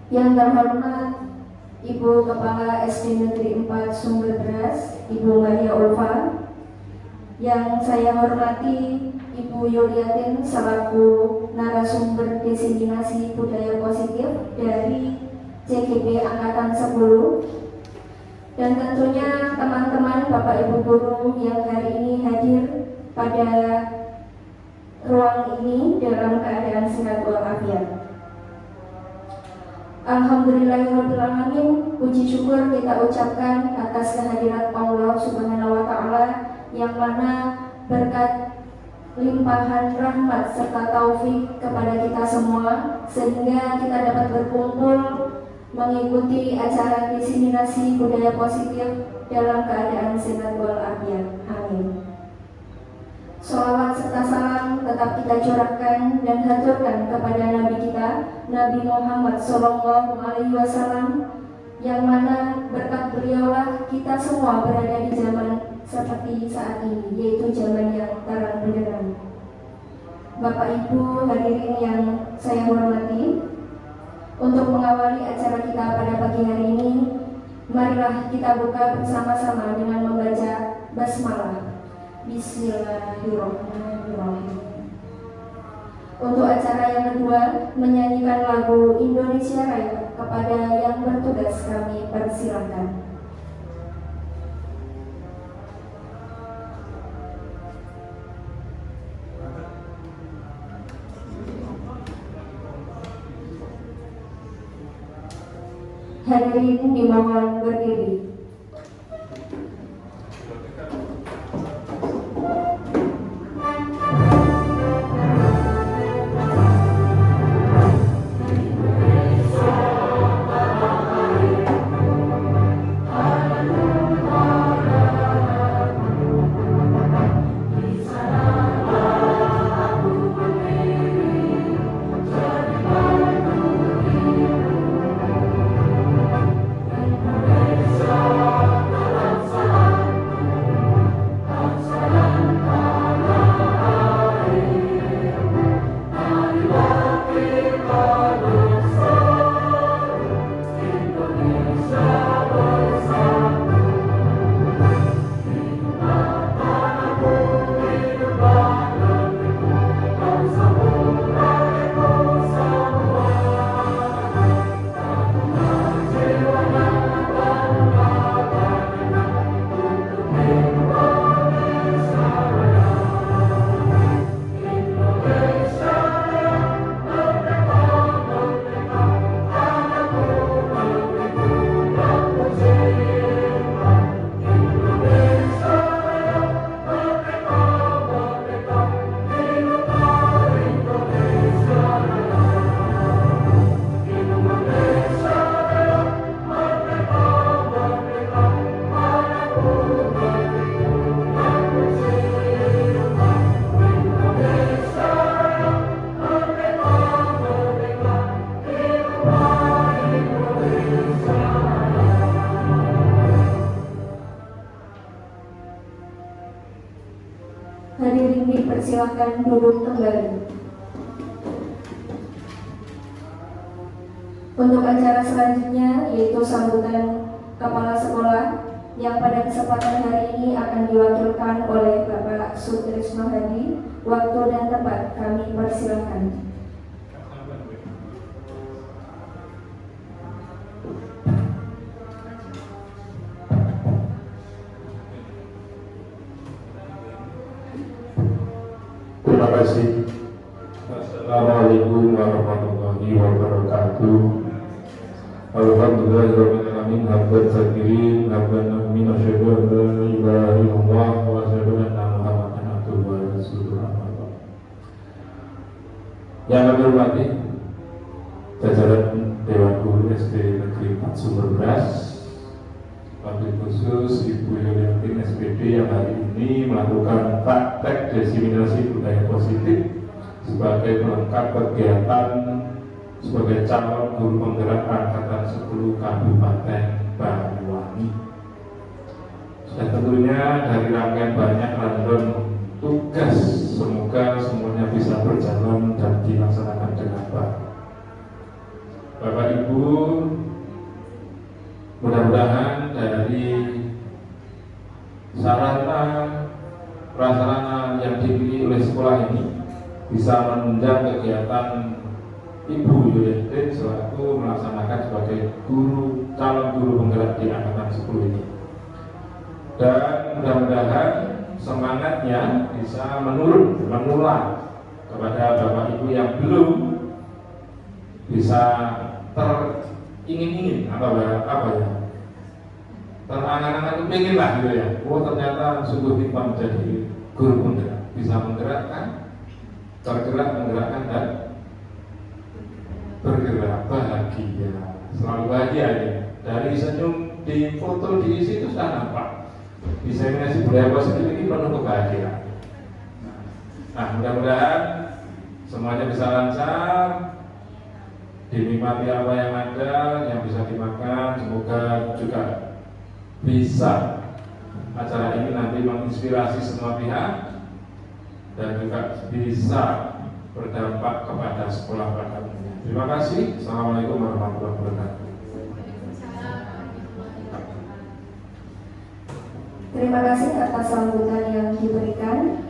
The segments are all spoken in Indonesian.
Yang terhormat Ibu Kepala SD Negeri 4 Sumber Beras, Ibu Maria Ulfa. Yang saya hormati Ibu Yuliatin selaku narasumber diseminasi budaya positif dari CGP Angkatan 10. Dan tentunya teman-teman Bapak Ibu Guru yang hari ini hadir pada ruang ini dalam keadaan sehat walafiat. Alhamdulillahirrahmanirrahim, puji syukur kita ucapkan atas kehadirat Allah Subhanahu wa Ta'ala, yang mana berkat limpahan rahmat serta taufik kepada kita semua, sehingga kita dapat berkumpul mengikuti acara diseminasi budaya positif dalam keadaan sehat walafiat. Amin. Sholawat serta salam tetap kita curahkan dan haturkan kepada Nabi kita, Nabi Muhammad SAW, yang mana berkat beliaulah kita semua berada di zaman seperti saat ini, yaitu zaman yang terang benderang. Bapak Ibu hadirin yang saya hormati, untuk mengawali acara kita pada pagi hari ini, marilah kita buka bersama-sama dengan membaca basmalah. Bismillahirrahmanirrahim. Untuk acara yang kedua, menyanyikan lagu Indonesia Raya. Kepada yang bertugas kami persilakan. Hadirin dimohon berdiri. Hadirin dipersilakan duduk kembali. Untuk acara selanjutnya, yaitu sambutan kepala sekolah, yang pada kesempatan hari ini akan diwakilkan oleh Bapak Sutrisno Hadi. Waktu dan tempat kami persilakan. Terima kasih. Assalamualaikum warahmatullahi wabarakatuh. Alhamdulillahirrahmanirrahim. Hamdan syakirin, hamdan minasyaitonir rajim, la ilaha illallah wa asyhadu anna Muhammadan abduhu wa rasuluh. Yang kami hormati jajaran Dewan Guru SD Negeri 4 Sumber Beras, wabil khusus Ibu Yuliatin SPD yang hari ini melakukan praktek diseminasi budaya positif sebagai pelengkap kegiatan sebagai calon guru penggerak angkatan 10 Kabupaten Banyuwangi. Dan tentunya dari rangkaian banyak random tugas, semoga semuanya bisa berjalan dan dilaksanakan dengan baik. Bapak Ibu, mudah-mudahan dari sarana prasarana yang dimiliki oleh sekolah ini bisa menunjang kegiatan Ibu Yuliantin selaku melaksanakan sebagai calon guru penggerak di angkatan 10 ini. Dan mudah-mudahan semangatnya bisa menular kepada Bapak Ibu yang belum bisa teringin-ingin terangan-angan ingin lah gitu ya. Oh ternyata sungguh timpang menjadi guru penggerak, bisa menggerakkan, menggerakkan dan bergerak bahagia, selalu bahagia ini. Dari senyum di foto di situ sudah nampak. Diseminasi budaya positif ini penuh kebahagiaan. Nah, mudah-mudahan semuanya bisa lancar, dinikmati apa yang ada, yang bisa dimakan. Semoga juga bisa acara ini nanti menginspirasi semua pihak dan juga bisa berdampak kepada sekolah pada umumnya. Terima kasih. Assalamualaikum warahmatullahi wabarakatuh. Terima kasih atas sambutan yang diberikan.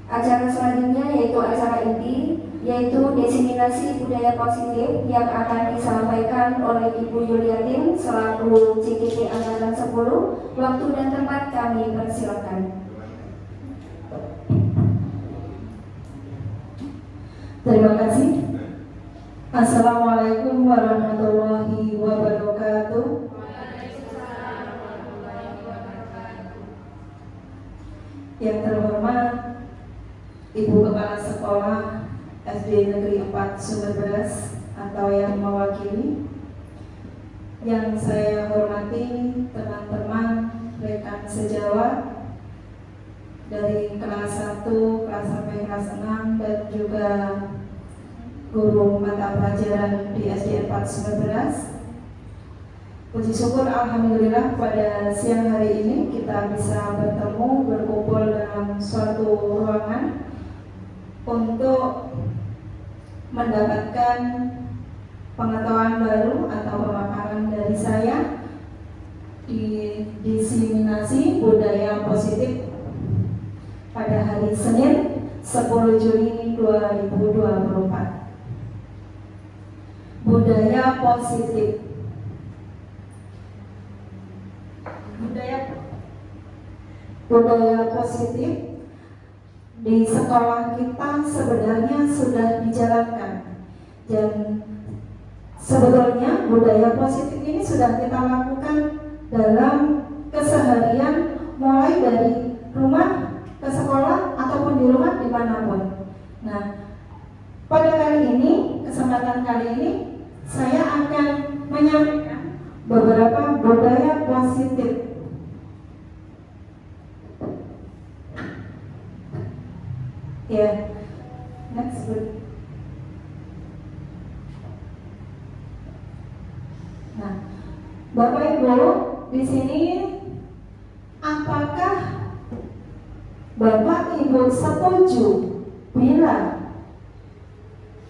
Acara selanjutnya yaitu acara inti, yaitu diseminasi budaya positif yang akan disampaikan oleh Ibu Yuliantin selaku CGP Angkatan 10. Waktu dan tempat kami persilakan. Terima kasih. Assalamualaikum warahmatullahi wabarakatuh. Yang terhormat Ibu Kepala Sekolah SD Negeri 4 Sumber Beras atau yang mewakili, yang saya hormati teman-teman rekan sejawat dari kelas 1, kelas sampai kelas 6 dan juga guru mata pelajaran di SD 4 Sumber Beras. Puji syukur alhamdulillah pada siang hari ini kita bisa bertemu berkumpul dalam suatu ruangan untuk mendapatkan pengetahuan baru atau pemaparan dari saya di diseminasi budaya positif pada hari Senin 10 Juni 2024. Budaya positif. Budaya positif di sekolah kita sebenarnya sudah dijalankan, dan sebetulnya budaya positif ini sudah kita lakukan dalam keseharian, mulai dari rumah ke sekolah ataupun di rumah dimanapun. Nah, pada kali ini, kesempatan kali ini saya akan menyampaikan beberapa budaya positif. Ya, next. Nah, Bapak Ibu di sini, apakah Bapak Ibu setuju bila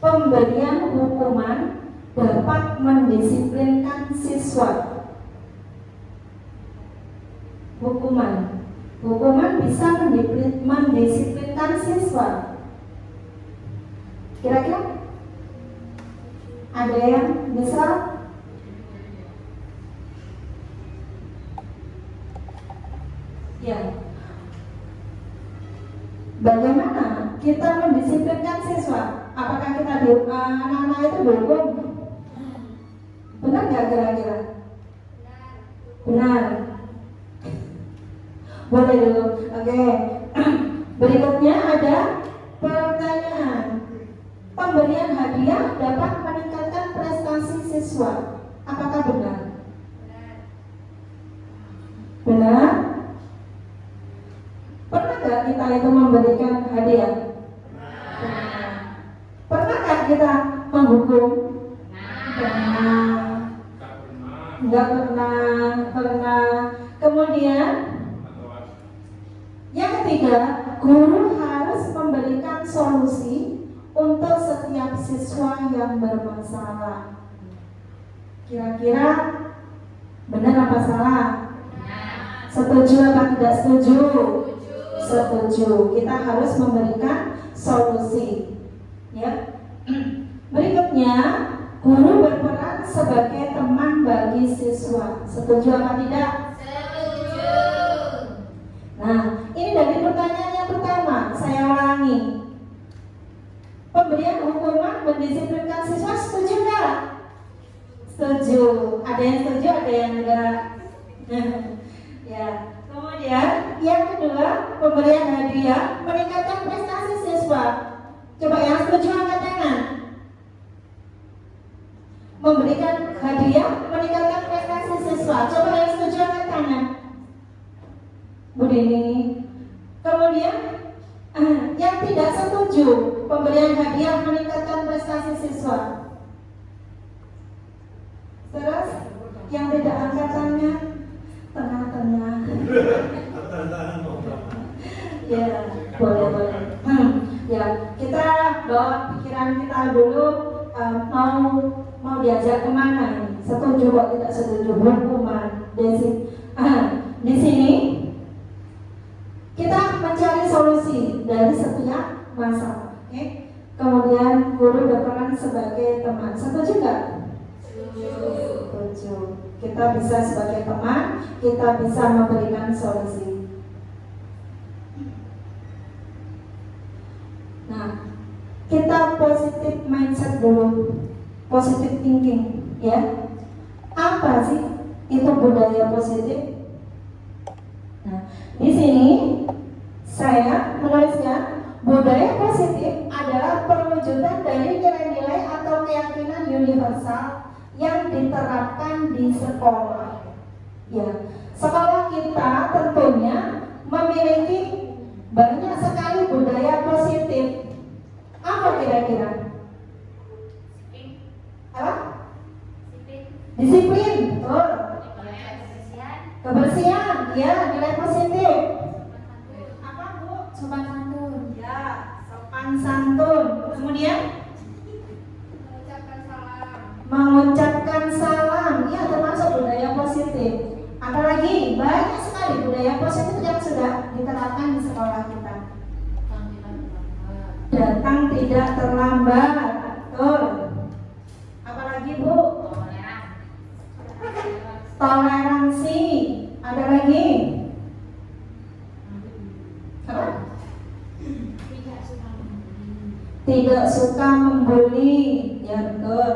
pemberian hukuman dapat mendisiplinkan siswa? Hukuman bisa mendisiplinkan siswa. Kira-kira ada yang bisa? Ya. Bagaimana kita mendisiplinkan siswa? Apakah kita anak-anak itu dihukum? Benar nggak kira-kira? Benar. Boleh dulu. Oke. Berikutnya ada pertanyaan. Pemberian hadiah dapat meningkatkan prestasi siswa. Apakah benar? Benar. Pernah nggak kita itu memberikan hadiah? Benar. Pernahkah kita menghukum? Pernah. Enggak pernah. Kemudian yang ketiga, guru harus memberikan solusi untuk setiap siswa yang bermasalah. Kira-kira benar apa salah? Setuju apa tidak setuju? Setuju. Kita harus memberikan solusi. Ya. Berikutnya, guru berperan sebagai teman bagi siswa. Setuju apa tidak? Setuju. Nah, ini dari pertanyaan yang pertama, saya ulangi. Pemberian hukuman mendisiplinkan siswa, setuju nggak? Setuju. Ada yang setuju, ada yang enggak. Ya. Kemudian yang kedua, pemberian hadiah meningkatkan prestasi siswa. Coba yang setuju angkat tangan. Memberikan hadiah meningkatkan prestasi siswa. Coba yang setuju angkat tangan. Bu Dini. Kemudian yang tidak setuju pemberian hadiah meningkatkan prestasi siswa. Terus yang tidak angkat tangan tengah-tengah. Ya, boleh. Ya, kita bawa pikiran kita dulu, mau diajak kemana ini? Setuju kok tidak setuju hukuman. Di sini kita mencari solusi dari setiap masalah. Oke? Kemudian guru berperan sebagai teman. Setuju nggak? Setuju. Kita bisa sebagai teman, kita bisa memberikan solusi. Nah, kita positive mindset dulu, positive thinking, ya. Apa sih itu budaya positif? Nah, di sini saya menuliskan budaya positif adalah perwujudan dari nilai-nilai atau keyakinan universal yang diterapkan di sekolah. Ya, sekolah kita tentunya memiliki banyak sekali budaya positif. Apa kira-kira? Apa? Disiplin, betul. Kebersihan, ya, nilai positif. Apa Bu? Sopan santun. Ya, sopan santun. Kemudian mengucapkan salam, ya termasuk budaya positif. Apalagi banyak sekali budaya positif yang sudah diterapkan di sekolah kita. Datang tidak terlambat, betul. Apalagi Bu? Toleransi. Ada lagi? Apa? Tidak suka membuli, ya betul.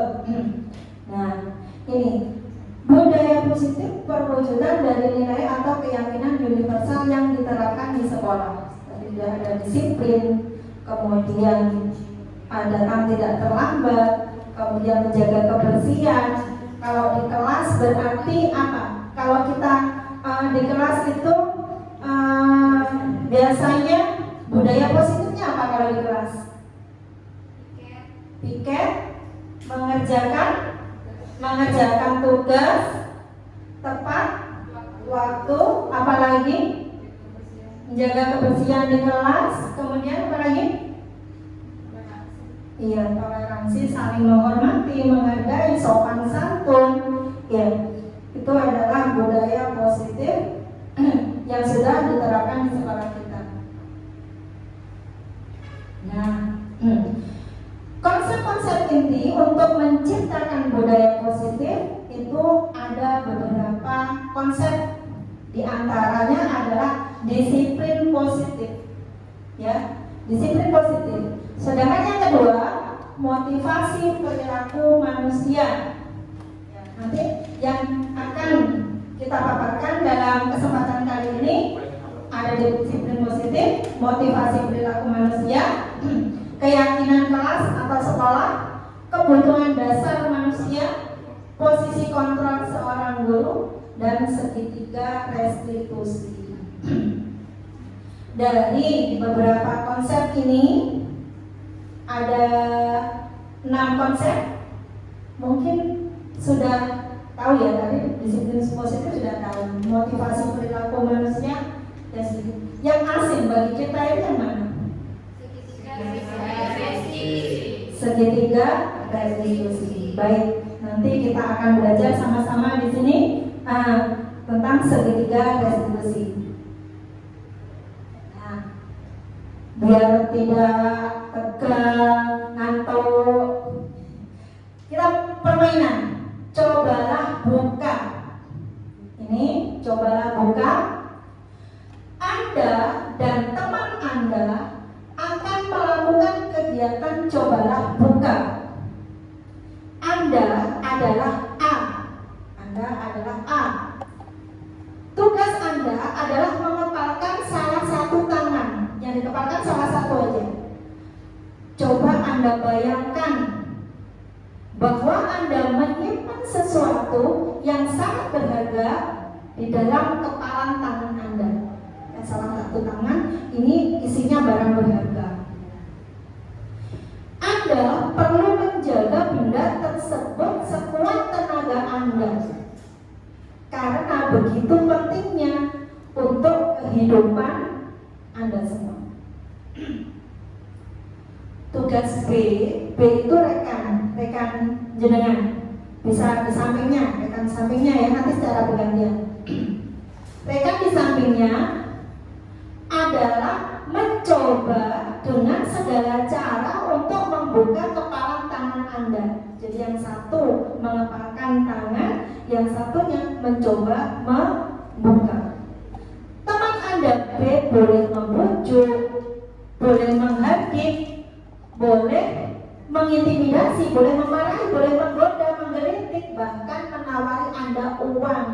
Nah, ini budaya positif perwujudan dari nilai atau keyakinan universal yang diterapkan di sekolah. Tadi sudah ada disiplin, kemudian datang tidak terlambat, kemudian menjaga kebersihan. Kalau di kelas berarti apa? Kalau kita di kelas itu biasanya budaya positifnya apa kalau di kelas? Piket, mengerjakan tugas tepat waktu, apalagi menjaga kebersihan di kelas, kemudian apalagi? Iya, toleransi, saling menghormati, menghargai, sopan santun. Ya, itu adalah budaya positif yang sudah diterapkan di sekolah kita. Nah, konsep-konsep inti untuk menciptakan budaya positif itu ada beberapa konsep. Di antaranya adalah disiplin positif. Ya, disiplin positif. Sedangkan yang kedua, motivasi perilaku manusia. Ya, nanti yang akan kita paparkan dalam kesempatan kali ini ada disiplin positif, motivasi perilaku manusia, keyakinan kelas atau sekolah, kebutuhan dasar manusia, posisi kontrol seorang guru, dan segitiga restitusi. Dari beberapa konsep ini ada 6 konsep. Mungkin sudah tahu ya, tadi disiplin positif sudah tahu, motivasi perilaku manusia, dan yang asing bagi kita itu yang mana? Segitiga restitusi. Baik, nanti Nanti kita akan belajar sama-sama di sini tentang segitiga restitusi. Nah, biar tidak tegang, ngantuk, kita permainan. Cobalah buka. Ini cobalah buka. Anda dan teman Anda akan melakukan kegiatan cobalah buka. Anda adalah A. Anda adalah A. Tugas Anda adalah mengepalkan salah satu tangan. Yang dikepalkan salah satu aja. Coba Anda bayangkan bahwa Anda menyimpan sesuatu yang sangat berharga di dalam kepalan tangan Anda. Salah satu tangan ini isinya barang berharga. Anda perlu menjaga benda tersebut sekuat tenaga Anda, karena begitu pentingnya untuk kehidupan Anda semua. Tugas B itu rekan jenengan. Bisa di sampingnya, rekan sampingnya ya, nanti secara bergantian. Rekan di sampingnya adalah mencoba dengan segala cara untuk membuka kepalan tangan Anda. Jadi yang satu mengepalkan tangan, yang satunya mencoba membuka. Teman Anda B boleh membujuk, boleh menghardik, boleh mengintimidasi, boleh memarahi, boleh menggoda, menggelitik, bahkan menawari Anda uang.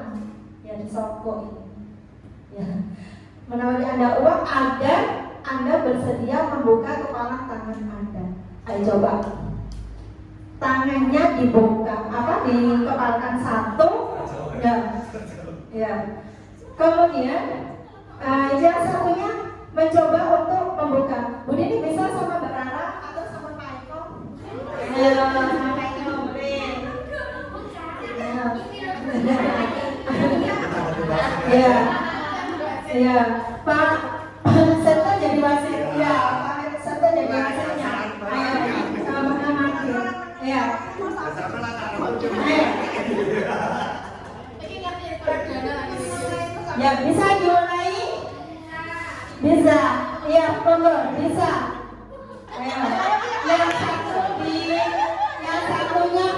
Ya disokok ini. Ya. Menawari Anda uang agar Anda bersedia membuka kepala tangan Anda. Ayo coba. Tangannya dibuka, dikepalkan satu. Ya. Ya. Kemudian yang satunya mencoba untuk membuka. Bu Dini bisa sama Mbak Rara atau sama Pak Eko? Ayo, sama Pak Eko boleh. Ya. Ya, Pak Serta jadi wasit. Ya, Pak Serta jadi wasitnya. Ayo, sama-sama. Ya. Ayo. Ya, bisa dimulai? Bisa. Iya, monggo, bisa. Ayo. Yang satunya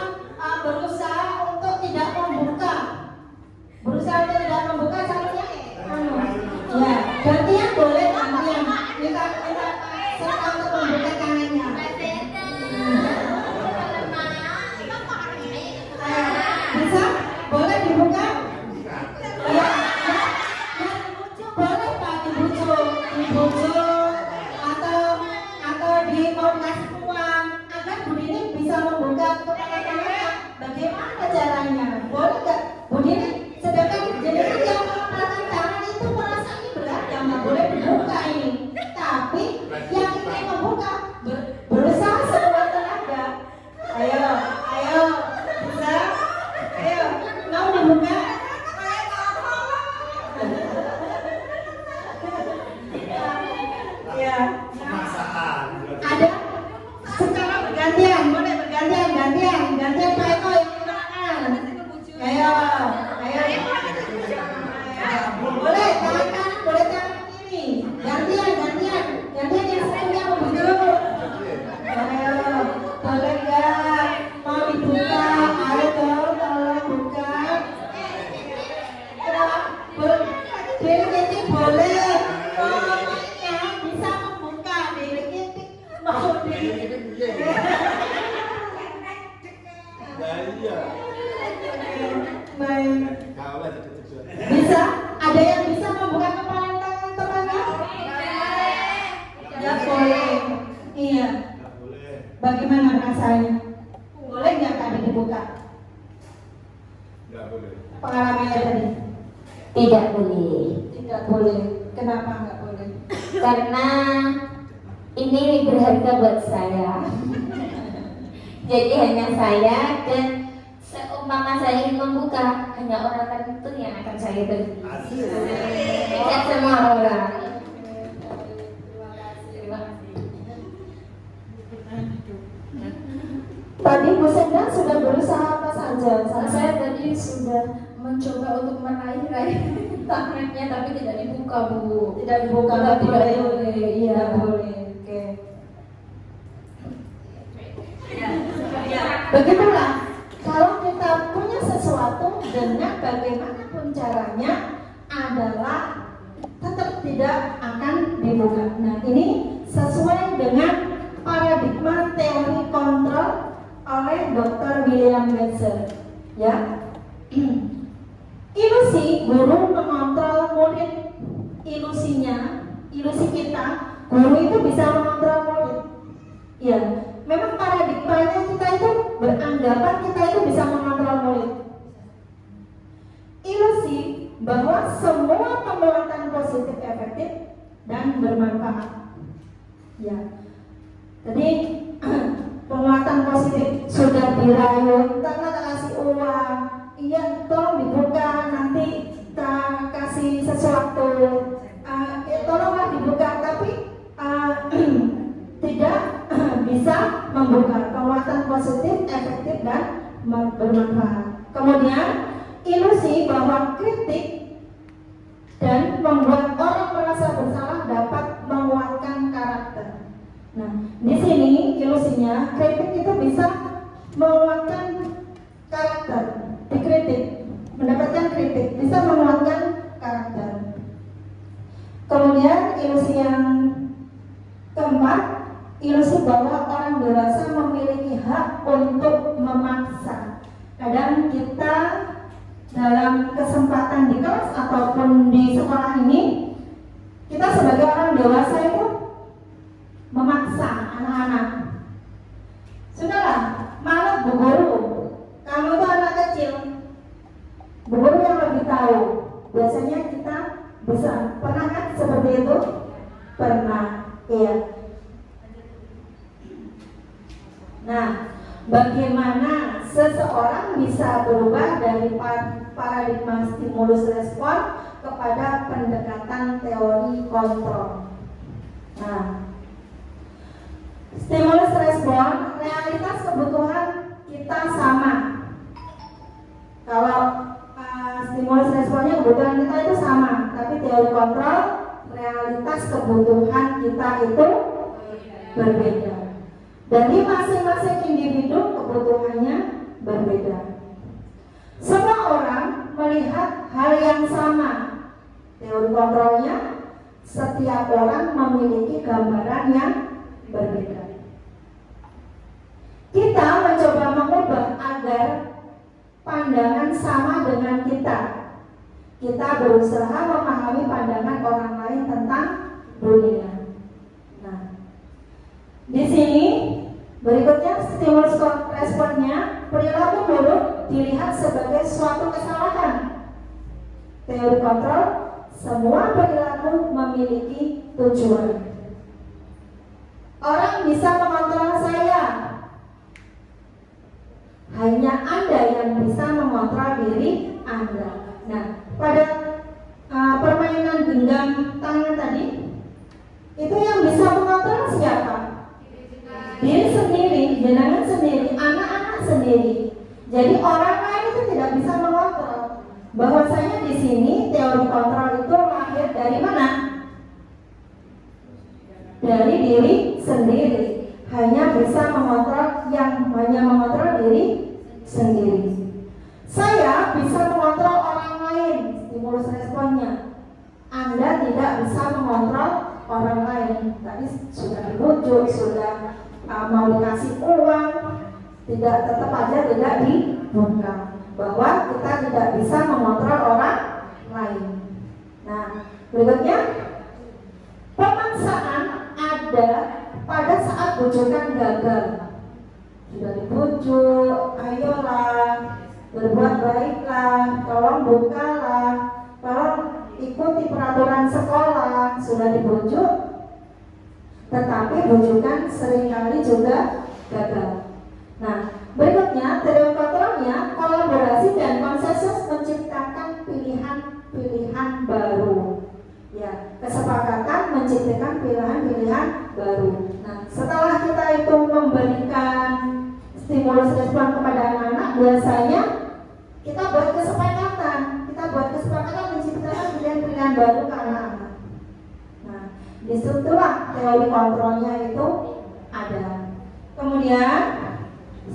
berusaha untuk tidak membuka. Satunya. Ya, gantian boleh gantian. Kita serta untuk membuka tangannya. Bisa? Boleh dibuka? Ya. Boleh Pak dibujuk atau di mau kasih uang agar Bu Dini bisa membuka kepala tangannya. Bagaimana caranya? Boleh nggak? Bu Dini, sedangkan jenengan yang mengepalkan tangan itu merasa ini berat, yang nggak boleh dibuka ini. Tapi yang ingin membuka berusaha sekuat tenaga. Ayo, bisa? Ayo, mau dibuka? Ya. Ada secara bergantian, boleh bergantian, gantian Pak Eko yang tangan. Ayo. Boleh tangan kanan, boleh tangan kiri. Gantian yang satunya membujuk. Ayo, boleh nggak? Mau dibuka? Ayo tolong buka. Delik boleh. Pokoknya bisa membuka. Delik mau delik. Baik. Bisa? Ada yang bisa membuka kepala tangan temannya? Ya boleh. Iya. Bagaimana rasanya? Boleh nggak tadi dibuka? Nggak boleh. Pengalamannya tadi? Tidak boleh. Tidak boleh. Kenapa nggak boleh? Karena ini berharga buat saya. Jadi hanya saya, dan seumpama saya ingin membuka, hanya orang tertentu yang akan saya beri. Tidak semua orang. Terima kasih. Tadi Bu Senda sudah berusaha apa saja? Fauzan. Saya tadi sudah mencoba untuk meraih tangannya tapi tidak dibuka, Bu. Tidak dibuka, Tidak boleh. iya. Tidak boleh. Oke. Begitulah. Kalau kita punya sesuatu dengan bagaimanapun caranya adalah tetap tidak akan dibuka. Nah, ini sesuai dengan paradigma teori kontrol oleh Dr. William Glasser. Ya. Ilusi guru mengontrol murid. Ilusi kita, guru itu bisa mengontrol murid. Ya, memang paradigmanya kita itu beranggapan kita itu bisa mengontrol murid. Ilusi bahwa semua penguatan positif efektif dan bermanfaat. Ya, jadi penguatan positif sudah dirayu, karena tak kasih uang, iya tolong dibuka, nanti kita kasih sesuatu, tolonglah dibuka, tapi tidak bisa membuka. Penguatan positif, efektif dan bermanfaat. Kemudian ilusi bahwa kritik dan membuat orang merasa bersalah dapat menguatkan karakter. Nah, di sini ilusinya kritik itu bisa menguatkan karakter. Dikritik, mendapatkan kritik bisa menguatkan karakter. Kemudian ilusi yang keempat, ilusi bahwa orang dewasa memiliki hak untuk memaksa. Kadang kita dalam kesempatan di kelas ataupun di sekolah ini, kita sebagai orang dewasa itu memaksa anak-anak. Sudahlah, malah Bu Guru, kamu itu anak kecil, Bu Guru yang lebih tahu. Biasanya kita bisa, pernah kan seperti itu? Pernah, iya. Nah, bagaimana seseorang bisa berubah dari paradigma stimulus respon kepada pendekatan teori kontrol? Nah, stimulus respon, realitas kebutuhan kita sama. Kalau stimulus responnya kebutuhan kita itu sama, tapi teori kontrol, realitas kebutuhan kita itu berbeda. Dari masing-masing individu kebutuhannya berbeda. Semua orang melihat hal yang sama. Teori kontrolnya, setiap orang memiliki gambaran yang berbeda. Kita mencoba mengubah agar pandangan sama dengan kita. Kita berusaha memahami pandangan orang lain tentang dunia. Nah, di sini berikutnya stimulus responnya, perilaku buruk dilihat sebagai suatu kesalahan. Teori kontrol, semua perilaku memiliki tujuan. Orang bisa mengontrol saya, hanya Anda yang bisa mengontrol diri Anda. Nah, pada permainan genggam tangan tadi, itu yang bisa mengontrol siapa? Diri sendiri, jenengan sendiri, anak-anak sendiri. Jadi orang lain itu tidak bisa mengontrol. Bahwasanya di sini teori kontrol itu lahir dari mana? Dari diri sendiri. Hanya bisa mengontrol diri sendiri. Saya bisa mengontrol orang lain, stimulus responnya. Anda tidak bisa mengontrol orang lain. Tadi sudah dibujuk, sudah mau dikasih uang, tetap aja tidak dibuka. Bahwa kita tidak bisa mengontrol orang lain. Nah, berikutnya pemaksaan ada pada saat bujukan gagal. Sudah dibujuk, ayolah, berbuat baiklah, tolong bukalah, tolong ikuti peraturan sekolah. Sudah dibujuk, tetapi bujukan seringkali juga gagal. Nah, berikutnya teori kontrolnya, kolaborasi dan konsensus menciptakan pilihan-pilihan baru. Ya, kesepakatan menciptakan pilihan-pilihan baru. Nah, setelah kita itu memberikan stimulus respon kepada anak-anak, biasanya kita buat kesepakatan menciptakan pilihan-pilihan baru ke anak-anak. Nah, disitulah teori kontrolnya itu ada. Kemudian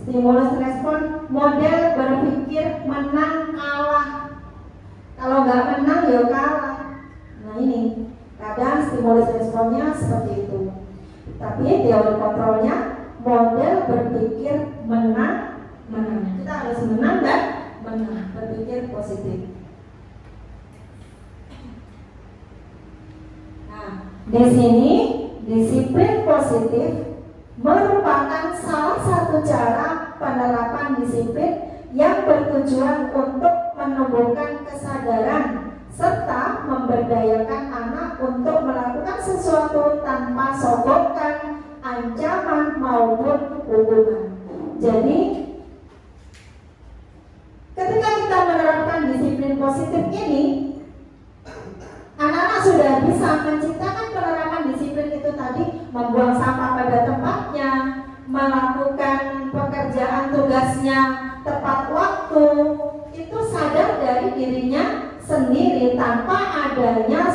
stimulus respon, model berpikir menang kalah. Kalau nggak menang ya kalah. Nah ini kadang stimulus responnya seperti itu. Tapi teori kontrolnya model berpikir menang. Kita harus menang dan menang, berpikir positif. Nah, di sini disiplin positif merupakan salah satu cara penerapan disiplin yang bertujuan untuk menumbuhkan kesadaran serta memberdayakan anak untuk melakukan sesuatu tanpa sogokan, ancaman maupun hukuman. Jadi ketika kita menerapkan disiplin positif ini, anak-anak sudah bisa menciptakan penerapan disiplin itu tadi, membuang sampah pada tempatnya, melakukan pekerjaan tugasnya tepat waktu, itu sadar dari dirinya sendiri tanpa adanya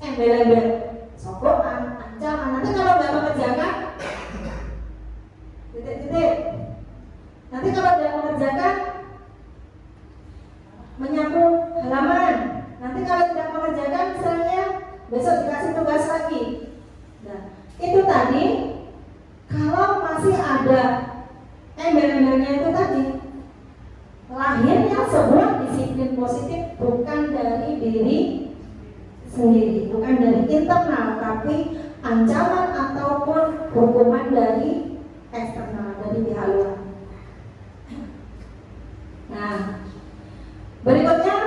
embel-embel, sogokan, ancaman. Nanti kalau nggak mengerjakan, titik-titik. Nanti kalau tidak mengerjakan, menyapu halaman. Nanti kalau tidak mengerjakan, misalnya besok dikasih tugas lagi. Nah, itu tadi kalau masih ada embel-embelnya itu tadi, lahirnya sebuah disiplin positif bukan dari diri sendiri, bukan dari internal, tapi ancaman ataupun hukuman dari eksternal, dari pihak luar. Nah, berikutnya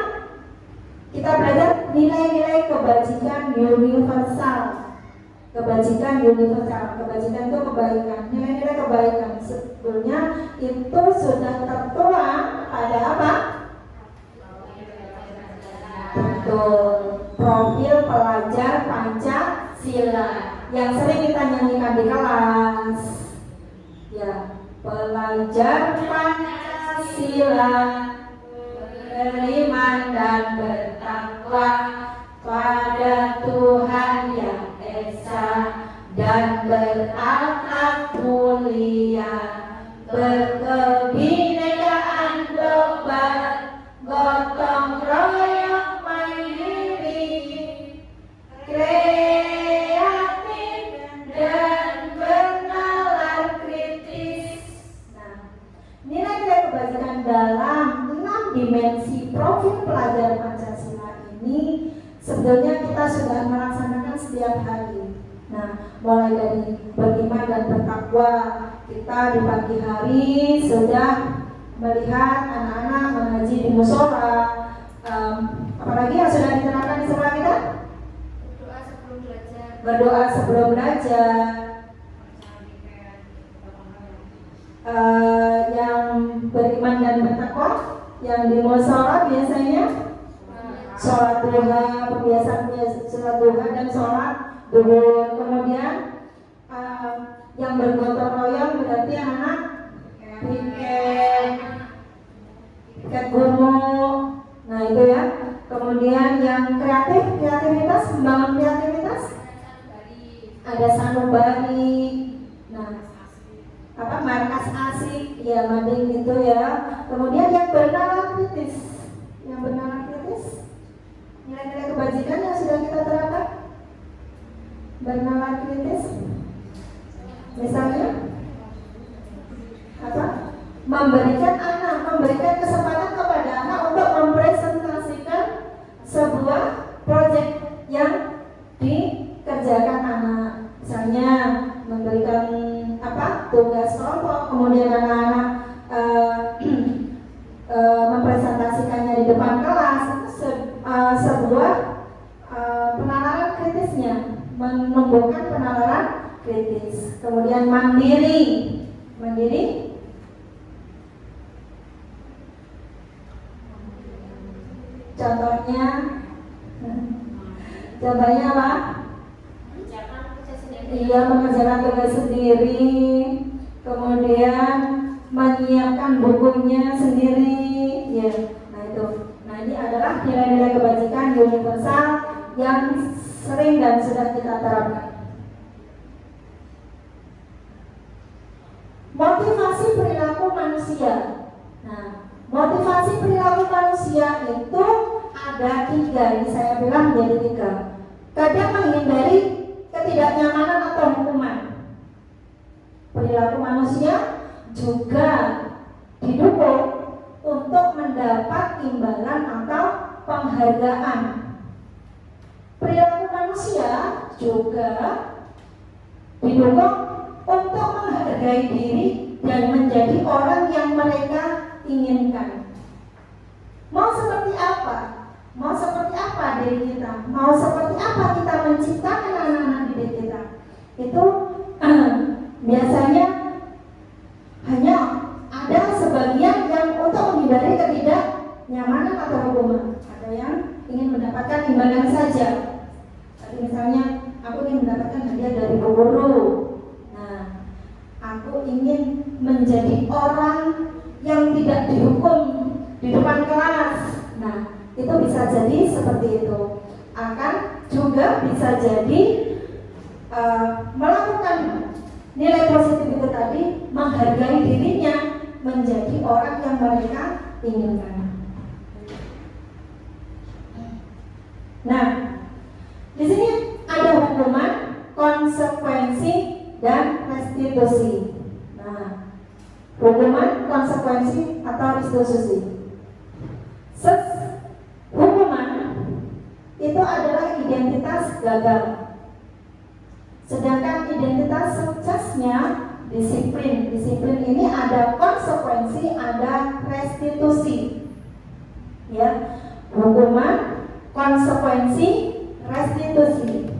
kita belajar nilai-nilai kebajikan universal. Kebajikan universal, kebajikan itu kebaikan, nilai-nilai kebaikan. Sebetulnya itu sudah tertuang pada apa? Betul, profil pelajar Pancasila yang sering kita nyanyikan di kelas. Ya, pelajar Pancasila beriman dan bertakwa pada Tuhan yang Esa dan berakhlak mulia, berkebinekaan global, gotong royong mandiri, kreatif dan bernalar kritis. Nah, nilai-nilai kebajikan dalam 6 dimensi profil pelajar Pancasila ini sebetulnya kita sudah melaksanakan setiap hari. Nah, mulai dari beriman dan bertakwa, kita di pagi hari sudah melihat anak-anak mengaji di musola. Apalagi yang sudah diterapkan di sekolah kita? Berdoa sebelum belajar. Berdoa sebelum belajar. Yang beriman dan bertakwa, yang di musola biasanya sholat duha, pembiasaan sholat duha dan sholat duhur. Kemudian yang bergotong royong berarti anak piket gumuk. Nah itu ya. Kemudian yang kreativitas, membangun kreativitas, ada sanubari. Nah, apa markas asik, ya mading itu ya. Kemudian yang bernalar kritis, nilai-nilai kebajikan yang sudah kita terapkan, bernalar kritis, misalnya apa? Memberikan kesempatan kepada anak untuk mempresentasikan sebuah proyek yang dikerjakan anak, misalnya memberikan tugas kelompok, kemudian anak-anak mempresentasikannya di depan kelas. Sebuah penalaran kritisnya, menumbuhkan penalaran kritis. Kemudian mandiri, contohnya apa? Iya, mengerjakan tugas sendiri, kemudian menyiapkan bukunya sendiri, Iya. Nah itu. Nah ini adalah nilai-nilai kebajikan universal yang sering dan sudah kita terapkan. Motivasi perilaku manusia. Nah, motivasi perilaku manusia itu ada 3. Ini saya bilang menjadi 3. Kadang menghindari ketidaknyamanan atau hukuman. Perilaku manusia juga didukung untuk mendapat imbalan atau penghargaan. Perilaku manusia juga didukung untuk menghargai diri dan menjadi orang yang mereka inginkan. Mau seperti apa? Mau seperti apa diri kita? Mau seperti apa kita menciptakan anak-anak didik kita? Itu biasanya hanya ada sebagian yang untuk menghindari ketidaknyamanan atau hukuman. Ada yang ingin mendapatkan imbalan saja. Tadi misalnya aku ingin mendapatkan hadiah dari bu guru. Nah, aku ingin menjadi orang yang tidak dihukum di depan kelas. Nah, itu bisa jadi seperti itu. Akan juga bisa jadi melakukan nilai positif itu tadi, menghargai dirinya menjadi orang yang mereka inginkan. Nah, di sini ada hukuman, konsekuensi, dan restitusi. Nah, hukuman, konsekuensi, atau restitusi. Hukuman itu adalah identitas gagal. Sedangkan identitas suksesnya disiplin. Disiplin ini ada konsekuensi, ada restitusi. Ya, hukuman, konsekuensi, restitusi.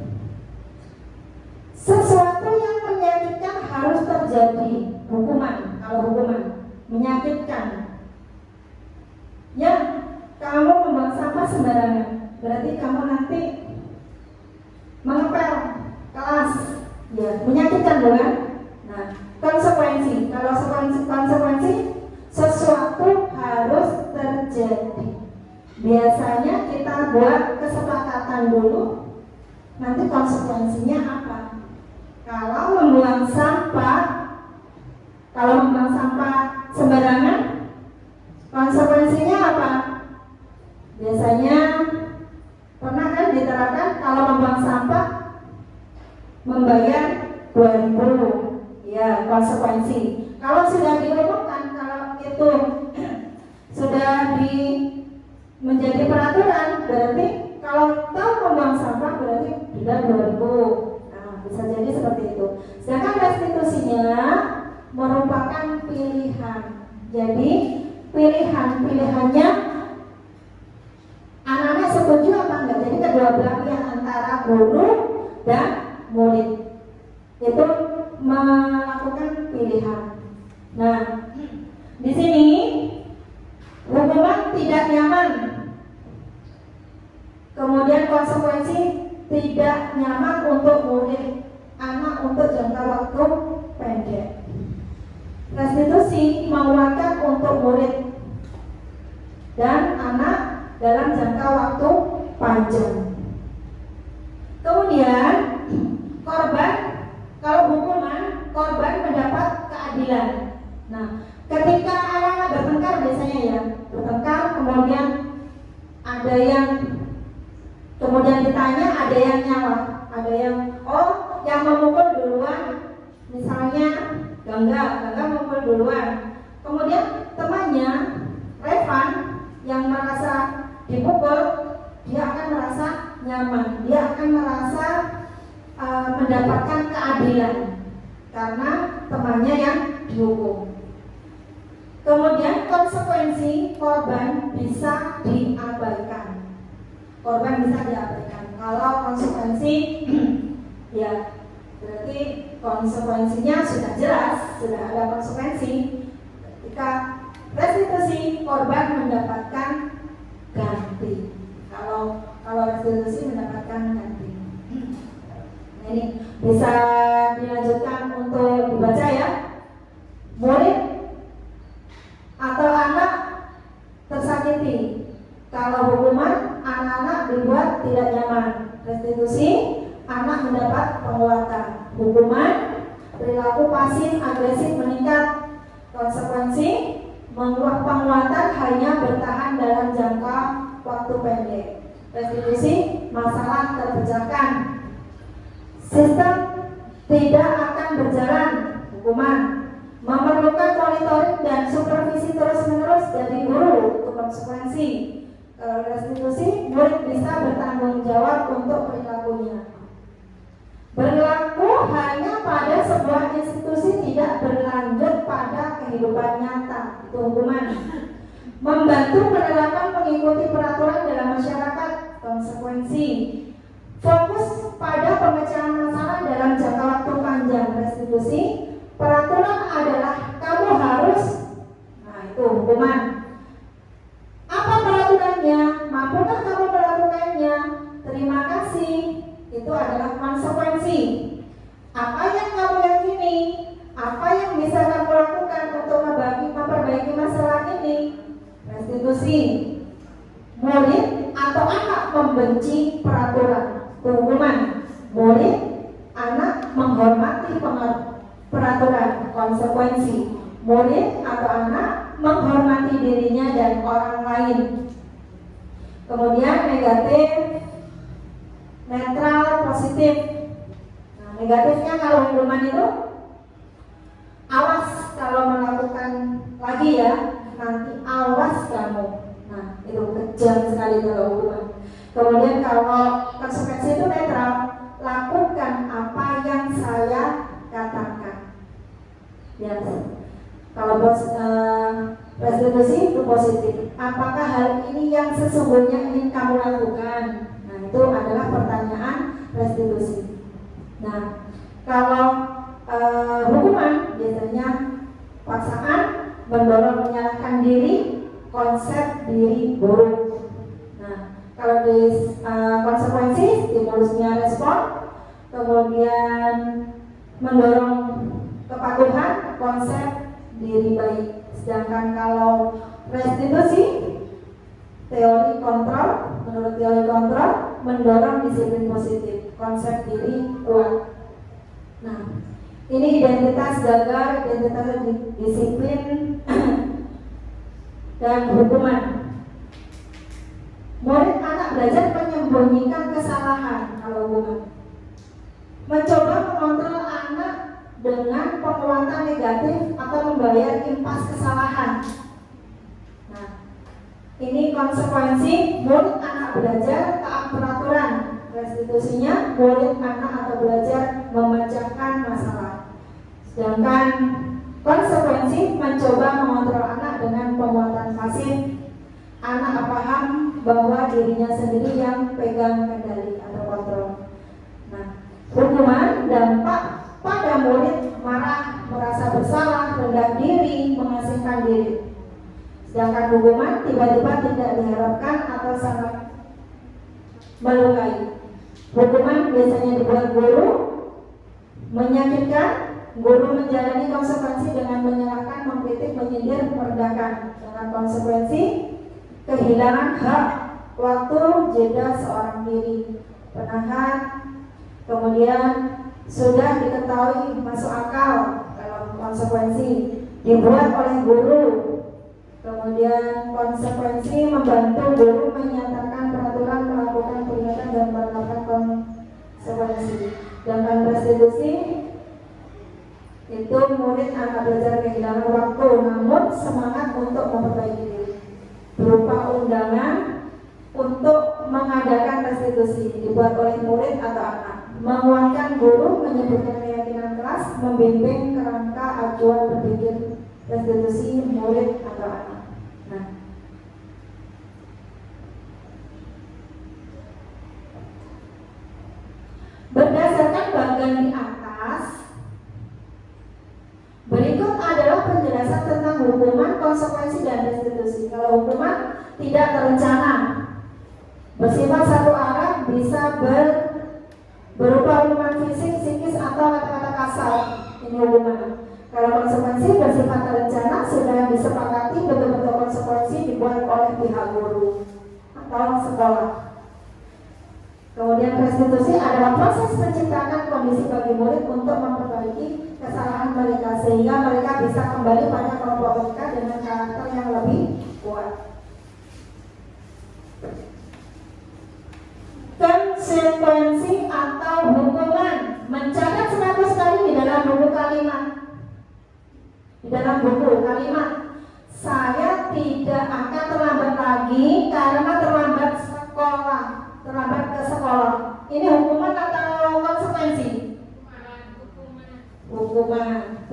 Sesuatu yang menyakitkan harus terjadi. Hukuman, kalau hukuman menyakitkan. Ya, kamu membuang sampah sembarangan, berarti kamu nanti mengepel kelas, ya menyakitkan bukan? Nah, konsekuensi, kalau konsekuensi sesuatu harus terjadi. Biasanya kita buat kesepakatan dulu, nanti konsekuensinya apa? Kalau membuang sampah sembarangan, konsekuensinya apa? Biasanya pernah kan diterapkan kalau membuang sampah membayar 2.000, ya konsekuensi. Kalau sudah diumumkan, kalau itu sudah menjadi peraturan, berarti kalau tahu membuang sampah berarti denda 2.000. Nah, bisa jadi seperti itu. Sedangkan restitusinya merupakan pilihan. Jadi pilihannya anak-anak setuju apa enggak? Jadi kedua belah pihak antara guru dan murid itu melakukan pilihan. Nah, di sini hukuman tidak nyaman, kemudian konsekuensi tidak nyaman untuk murid, anak untuk jangka waktu pendek. Restitusi menguatkan untuk murid dan anak dalam jangka waktu panjang. Kemudian korban, kalau hukuman, korban mendapat keadilan. Nah, ketika anak-anak bertengkar biasanya ya, bertengkar kemudian ada yang kemudian ditanya, ada yang nyawa, ada yang yang memukul duluan, misalnya Gangga memukul duluan. Kemudian temannya Revan yang merasa dipukul, dia akan merasa nyaman, dia akan merasa mendapatkan keadilan karena temannya yang dihukum. Kemudian konsekuensi korban bisa diabaikan. Korban bisa diabaikan. Kalau konsekuensi ya berarti konsekuensinya sudah jelas, sudah ada konsekuensi. Ketika restitusi, korban mendapatkan ganti. Kalau restitusi mendapatkan ganti. Nah, ini bisa dilanjutkan untuk dibaca ya. Murid atau anak tersangka hukuman, anak-anak dibuat tidak nyaman. Restitusi, anak mendapat penguatan. Hukuman, perilaku pasif agresif meningkat. Konsekuensi, penguatan hanya bertahan dalam jangka waktu pendek. Restitusi, masalah terpecahkan. Sistem tidak akan berjalan. Hukuman, memerlukan monitoring dan supervisi terus-menerus dari guru. Untuk konsekuensi, kalau restitusi, murid bisa bertanggung jawab untuk perilakunya. Berlaku hanya pada sebuah institusi, tidak berlanjut pada kehidupan nyata. Itu hukuman. Membantu penerapan mengikuti peraturan dalam masyarakat. Konsekuensi, fokus pada pemecahan masalah dalam jangka waktu panjang. Restitusi, peraturan adalah kamu harus. Nah, itu hukuman. Apa peraturannya? Mampukah kamu melakukannya? Terima kasih. Itu adalah konsekuensi. Apa yang kamu yakini? Apa yang bisa kamu lakukan untuk memperbaiki masalah ini? Restitusi, murid atau anak membenci peraturan. Hukuman, murid, anak menghormati peraturan. Konsekuensi, murid atau anak menghormati dirinya dan orang lain. Kemudian negatif, netral, positif. Nah, negatifnya kalau hukuman itu, awas kalau melakukan lagi ya, nanti awas kamu. Nah, itu kejam sekali kalau hukuman. Kemudian kalau konsekuensi itu netral, lakukan apa yang saya katakan. Ya, kalau restitusi itu positif. Apakah hal ini yang sesungguhnya ingin kamu lakukan? Nah, itu adalah pertanyaan restitusi. Nah, kalau hukuman biasanya paksaan, mendorong menyalahkan diri, konsep diri buruk. Nah, kalau di konsekuensi, stimulusnya respon, kemudian mendorong kepatuhan, konsep diri baik. Sedangkan kalau restitusi, teori kontrol, menurut teori kontrol, mendorong disiplin positif, konsep diri kuat. Nah, ini identitas gagal, identitas disiplin, dan hukuman. Murid anak belajar menyembunyikan kesalahan kalau hukuman. Mencoba mengontrol anak dengan penguatan negatif atau membayar impas kesalahan. Nah, ini konsekuensi, murid anak belajar taat peraturan. Restitusinya, murid anak atau belajar memecahkan masalah. Sedangkan konsekuensi, mencoba mengontrol anak dengan penguatan pasif. Anak paham bahwa dirinya sendiri yang pegang kendali atau kontrol. Nah, hukuman, dampak pada murid marah, merasa bersalah, rendah diri, mengasingkan diri. Sedangkan hukuman tiba-tiba tidak diharapkan atau sangat melukai. Hukuman biasanya dibuat guru, menyakitkan. Guru menjalani konsekuensi dengan menyalahkan, mengkritik, menyindir, merendahkan. Dengan konsekuensi, kehilangan hak, waktu, jeda seorang diri, penahan. Kemudian sudah diketahui masuk akal dalam konsekuensi, dibuat oleh guru. Kemudian konsekuensi, membantu guru menyatakan peraturan, melakukan peringatan dan menerapkan konsekuensi. Dan restitusi itu murid anak belajar kehilangan waktu namun semangat untuk memperbaiki diri, berupa undangan untuk mengadakan restitusi dibuat oleh murid atau anak, menguatkan guru, menyebutkan keyakinan kelas, membimbing kerangka acuan berpikir restitusi murid atau anak. Nah, berdasarkan bagian di atas, berikut adalah penjelasan tentang hukuman, konsekuensi, dan restitusi. Kalau hukuman tidak terencana, bersifat satu arah, bisa berupa hukuman fisik, psikis, atau kata-kata kasar. Ini hukuman. Kalau konsekuensi bersifat terencana, sudah disepakati, betul-betul konsekuensi dibuat oleh pihak guru atau jadwal sekolah. Kemudian restitusi adalah proses penciptaan kondisi bagi murid untuk memperbaiki kesalahan mereka sehingga mereka bisa kembali pada kelompok mereka dengan karakter yang lebih kuat. Konsekuensi atau hukuman, mencatat 100 kali di dalam buku kalimat. Di dalam buku kalimat, saya tidak akan terlambat lagi karena terlambat sekolah. Terlambat ke sekolah. Ini hukuman atau konsekuensi? Hukuman.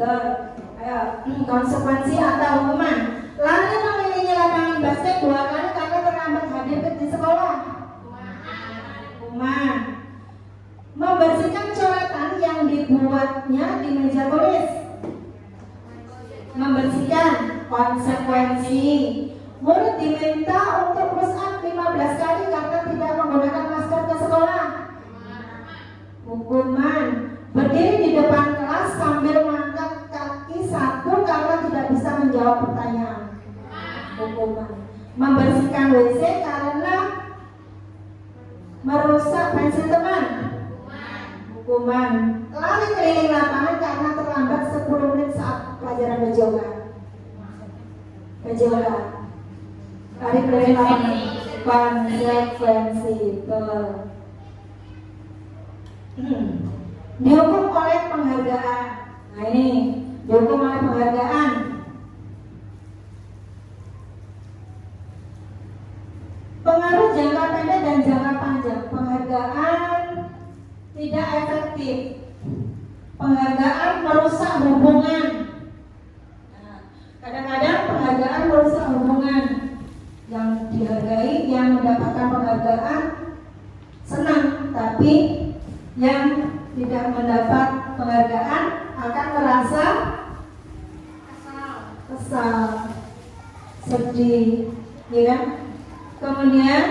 Ayo, konsekuensi atau hukuman. Lari mengelilingi lapangan basket 2 kali karena terlambat hadir di sekolah. Hukuman. Membersihkan coretan yang dibuatnya di meja tulis. Membersihkan. Konsekuensi. Murid diminta untuk push up 15 kali karena tidak menggunakan masker ke sekolah. Hukuman. Berdiri di depan kelas sambil mengangkat kaki 1 karena tidak bisa menjawab pertanyaan. Hukuman. Membersihkan WC karena merusak pensil teman. Hukuman. Lari keliling lapangan karena terlambat 10 menit saat pelajaran berjoga. Lari keliling lapangan. Konsekuensi. Dihukum oleh penghargaan. Nah ini dihukum oleh penghargaan. Pengaruh jangka pendek dan jangka panjang. Penghargaan tidak efektif. Penghargaan merusak hubungan. Nah, kadang-kadang penghargaan merusak hubungan. Yang dihargai, yang mendapatkan penghargaan senang, tapi yang tidak mendapat penghargaan akan merasa kesal, sedih, ya kan? Kemudian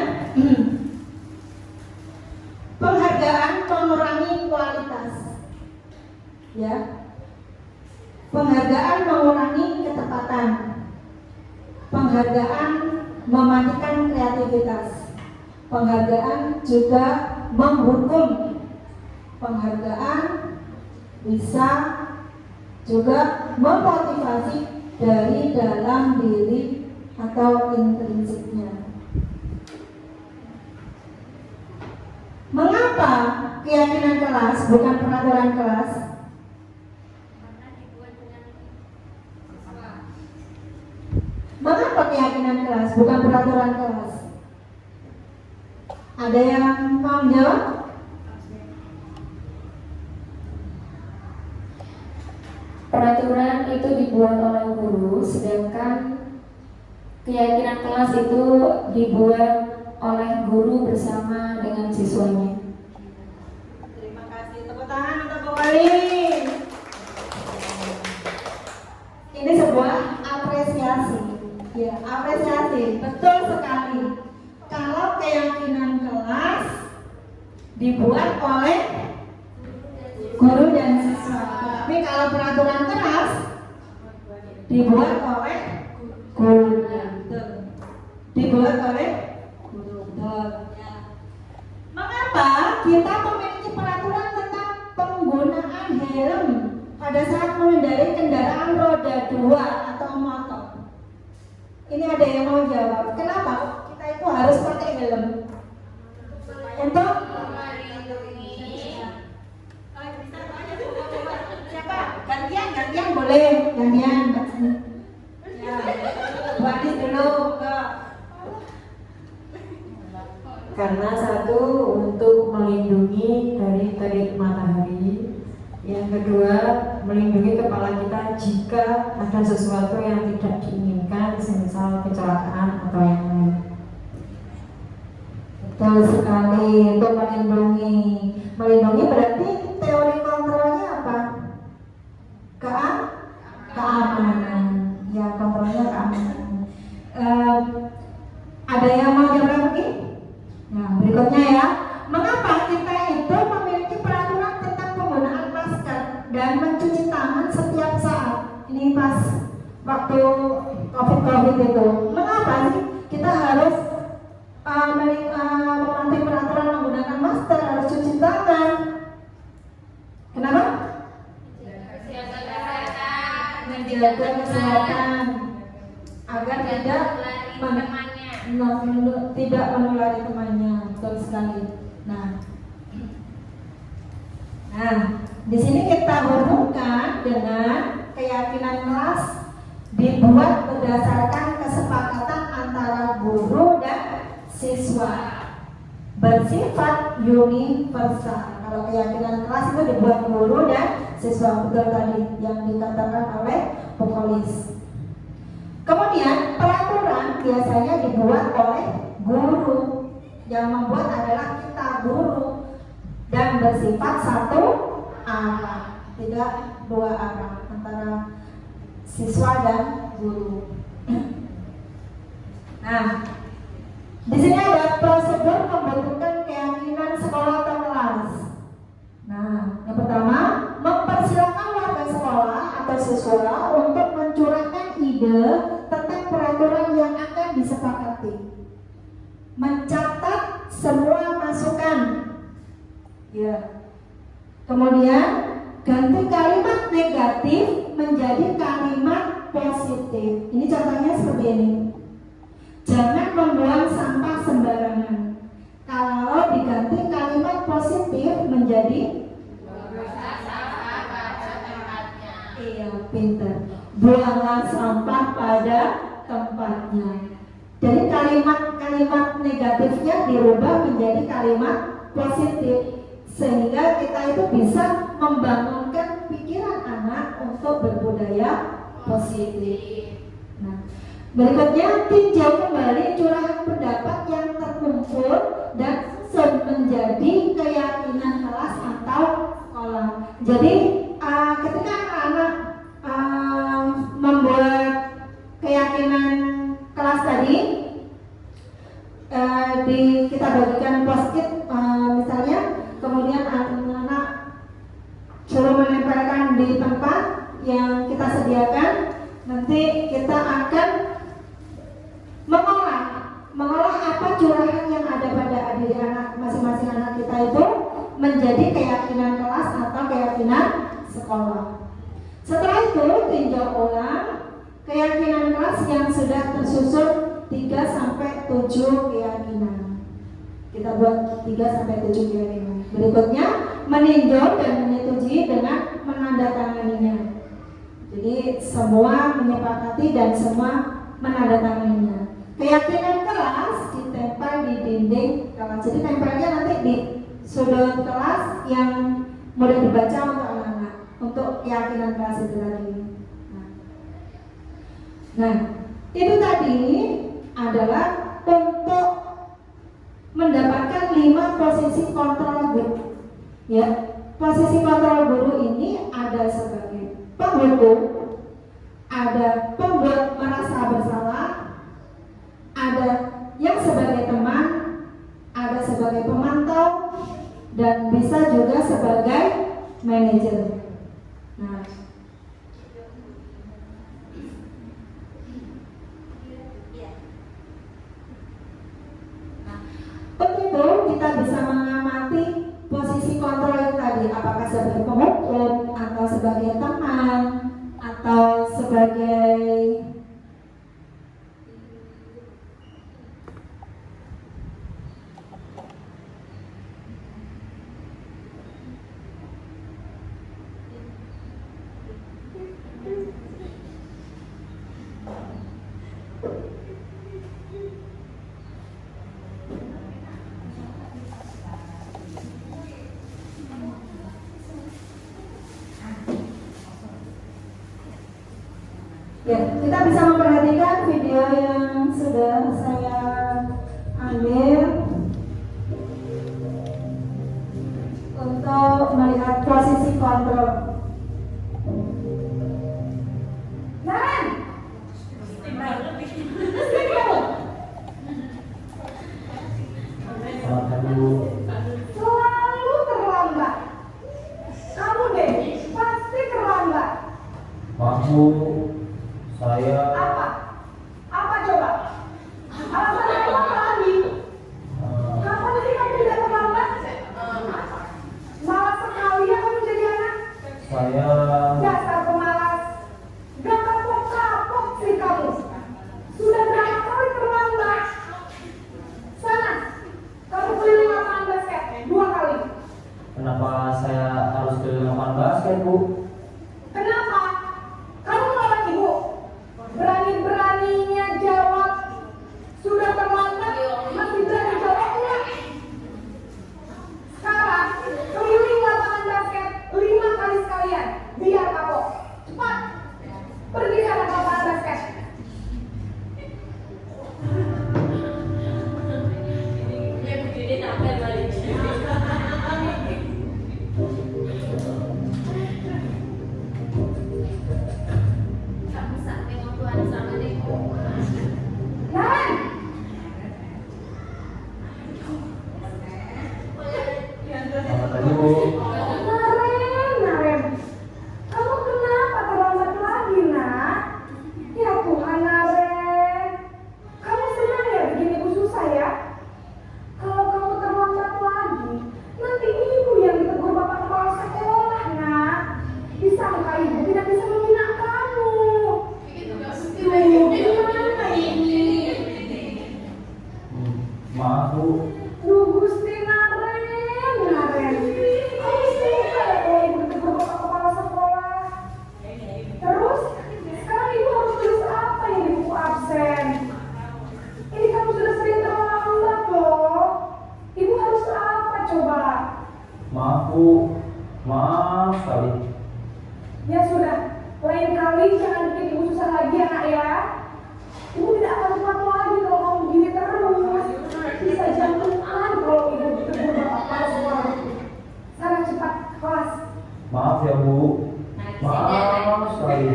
penghargaan mengurangi kualitas, ya. Penghargaan mengurangi ketepatan. Penghargaan mematikan kreativitas. Penghargaan juga menghukum. Penghargaan bisa juga memotivasi dari dalam diri atau intrinsiknya. Mengapa keyakinan kelas bukan peraturan kelas? Mengapa keyakinan kelas bukan peraturan kelas? Ada yang mau jawab? Peraturan itu dibuat oleh guru, sedangkan keyakinan kelas itu dibuat oleh guru bersama dengan siswanya. Terima kasih. Tepuk tangan untuk Bu Wali. Ini sebuah apresiasi. Ya, apresiasi. Betul sekali. Kalau keyakinan kelas dibuat oleh guru dan siswa. Tapi kalau peraturan kelas dibuat oleh guru. Dibuat oleh guru. Mengapa kita memiliki peraturan tentang penggunaan helm pada saat mengendarai kendaraan roda 2 atau motor? Ini ada yang mau jawab. Kenapa kita itu harus pakai helm? Untuk siapa? Gantian boleh, gantian. Ya, Wadis dulu. Karena satu untuk melindungi dari terik matahari, yang kedua melindungi kepala kita jika ada sesuatu yang tidak diinginkan, semisal kecelakaan atau yang lain. Betul sekali, untuk melindungi. Melindungi berarti teori kontrolnya apa? Keamanan. Ya, kontrolnya keamanan. Ada yang mau jawab lagi? Nah, berikutnya ya. Mengapa kita itu memiliki peraturan tentang penggunaan masker dan mencuci tangan setiap saat? Ini pas waktu COVID itu. Mengapa sih kita harus master harus cuci tangan. Kenapa? Menjaga kesehatan agar tidak tidak menulari temannya. Betul sekali. Nah, di sini kita hubungkan dengan keyakinan kelas dibuat berdasarkan kesepakatan antara guru dan siswa, bersifat universal. Kalau keyakinan kelas itu dibuat guru dan siswa, betul tadi yang dikatakan oleh Pokolis. Kemudian peraturan biasanya dibuat oleh guru, yang membuat adalah kita guru, dan bersifat satu arah, tidak dua arah antara siswa dan guru. Nah, di sini ada prosedur pembentukan keyakinan sekolah atau kelas. Nah, yang pertama, mempersilakan warga sekolah atau siswa untuk mencurahkan ide tentang peraturan yang akan disepakati. Mencatat semua masukan. Ya. Kemudian ganti kalimat negatif menjadi kalimat positif. Ini contohnya seperti ini. Jangan membuang sampah sembarangan. Kalau diganti kalimat positif menjadi iya, pintar. Buanglah sampah pada tempatnya. Jadi kalimat-kalimat negatifnya dirubah menjadi kalimat positif, sehingga kita itu bisa membangunkan pikiran anak untuk berbudaya positif. Nah, berikutnya tinjau kembali curahan pendapat yang terkumpul dan menjadi keyakinan kelas atau sekolah. Jadi ketika anak-anak membuat keyakinan kelas tadi, kita bagikan post-it misalnya, kemudian anak-anak suruh menempelkan di tempat yang kita sediakan. Nanti kita akan mengolah apa curahan yang ada pada diri anak masing-masing anak kita itu menjadi keyakinan kelas atau keyakinan sekolah. Setelah itu tinjau ulang keyakinan kelas yang sudah tersusun 3-7 keyakinan. Kita buat 3-7 keyakinan. Berikutnya meninjau dan menyetujui dengan menandatanganinya. Jadi semua menyepakati dan semua menandatanganinya. Keyakinan kelas ditempel di dinding kelas. Jadi tempelnya nanti di sudut kelas yang mudah dibaca untuk anak-anak, untuk keyakinan kelas itu tadi. Nah, itu tadi adalah untuk mendapatkan 5 posisi kontrol guru. Ya, posisi kontrol guru ini ada sebagai penghukum, ada pembuat merasa bersalah, ada yang sebagai teman, ada sebagai pemantau, dan bisa juga sebagai manajer. Nah, untuk itu kita bisa mengamati posisi kontrol yang tadi, apakah sebagai penghukum atau sebagai teman atau sebagai ya, kita bisa memperhatikan video yang sudah saya ambil untuk melihat posisi kontrol. Naran, selalu terlambat. Kamu deh, pasti terlambat. Maksud saya Apa coba? Alasan apa lagi? Kapan sih kamu tidak terlambat? kenapa saya harus ke lapangan basket, Bu? Kenapa? Kamu melawan ibu? Berani-beraninya jawab. Sudah terlambat, masih berani jawab enggak? Sekarang, keliling lapangan basket 5 kali sekalian. Biar kapok. Cepat. Pergi sana ke lapangan basket. Nan! Selamat pagi, Bu. Naren, kamu kenapa terlambat lagi, nak? Ya Tuhan, Naren, kamu senang ya bikin ibu susah ya? Kalau kamu terlambat lagi, nanti ibu yang ditegur bapak kepala sekolah, nak. Disangka ibu tidak bisa membina kamu. Duh, gimana ini? Maaf, Bu. Duh, Gusti Naren. Kamu suka ya kalau ibu ditegur bapak kepala sekolah? Terus, sekarang ibu harus tulis apa yang di buku absen? Ini kamu sudah sering terlambat loh. Ibu harus apa coba? Maaf, Bu. Maaf sekali. Ya sudah, lain kali jangan bikin ibu susah lagi ya nak ya. Ibu tidak akan kuat lagi kalau kamu begini terus. Bisa jantungan kalau ibu ditegur bapak kepala sekolah. Sana cepat kelas. Maaf ya, Bu. Maaf sekali.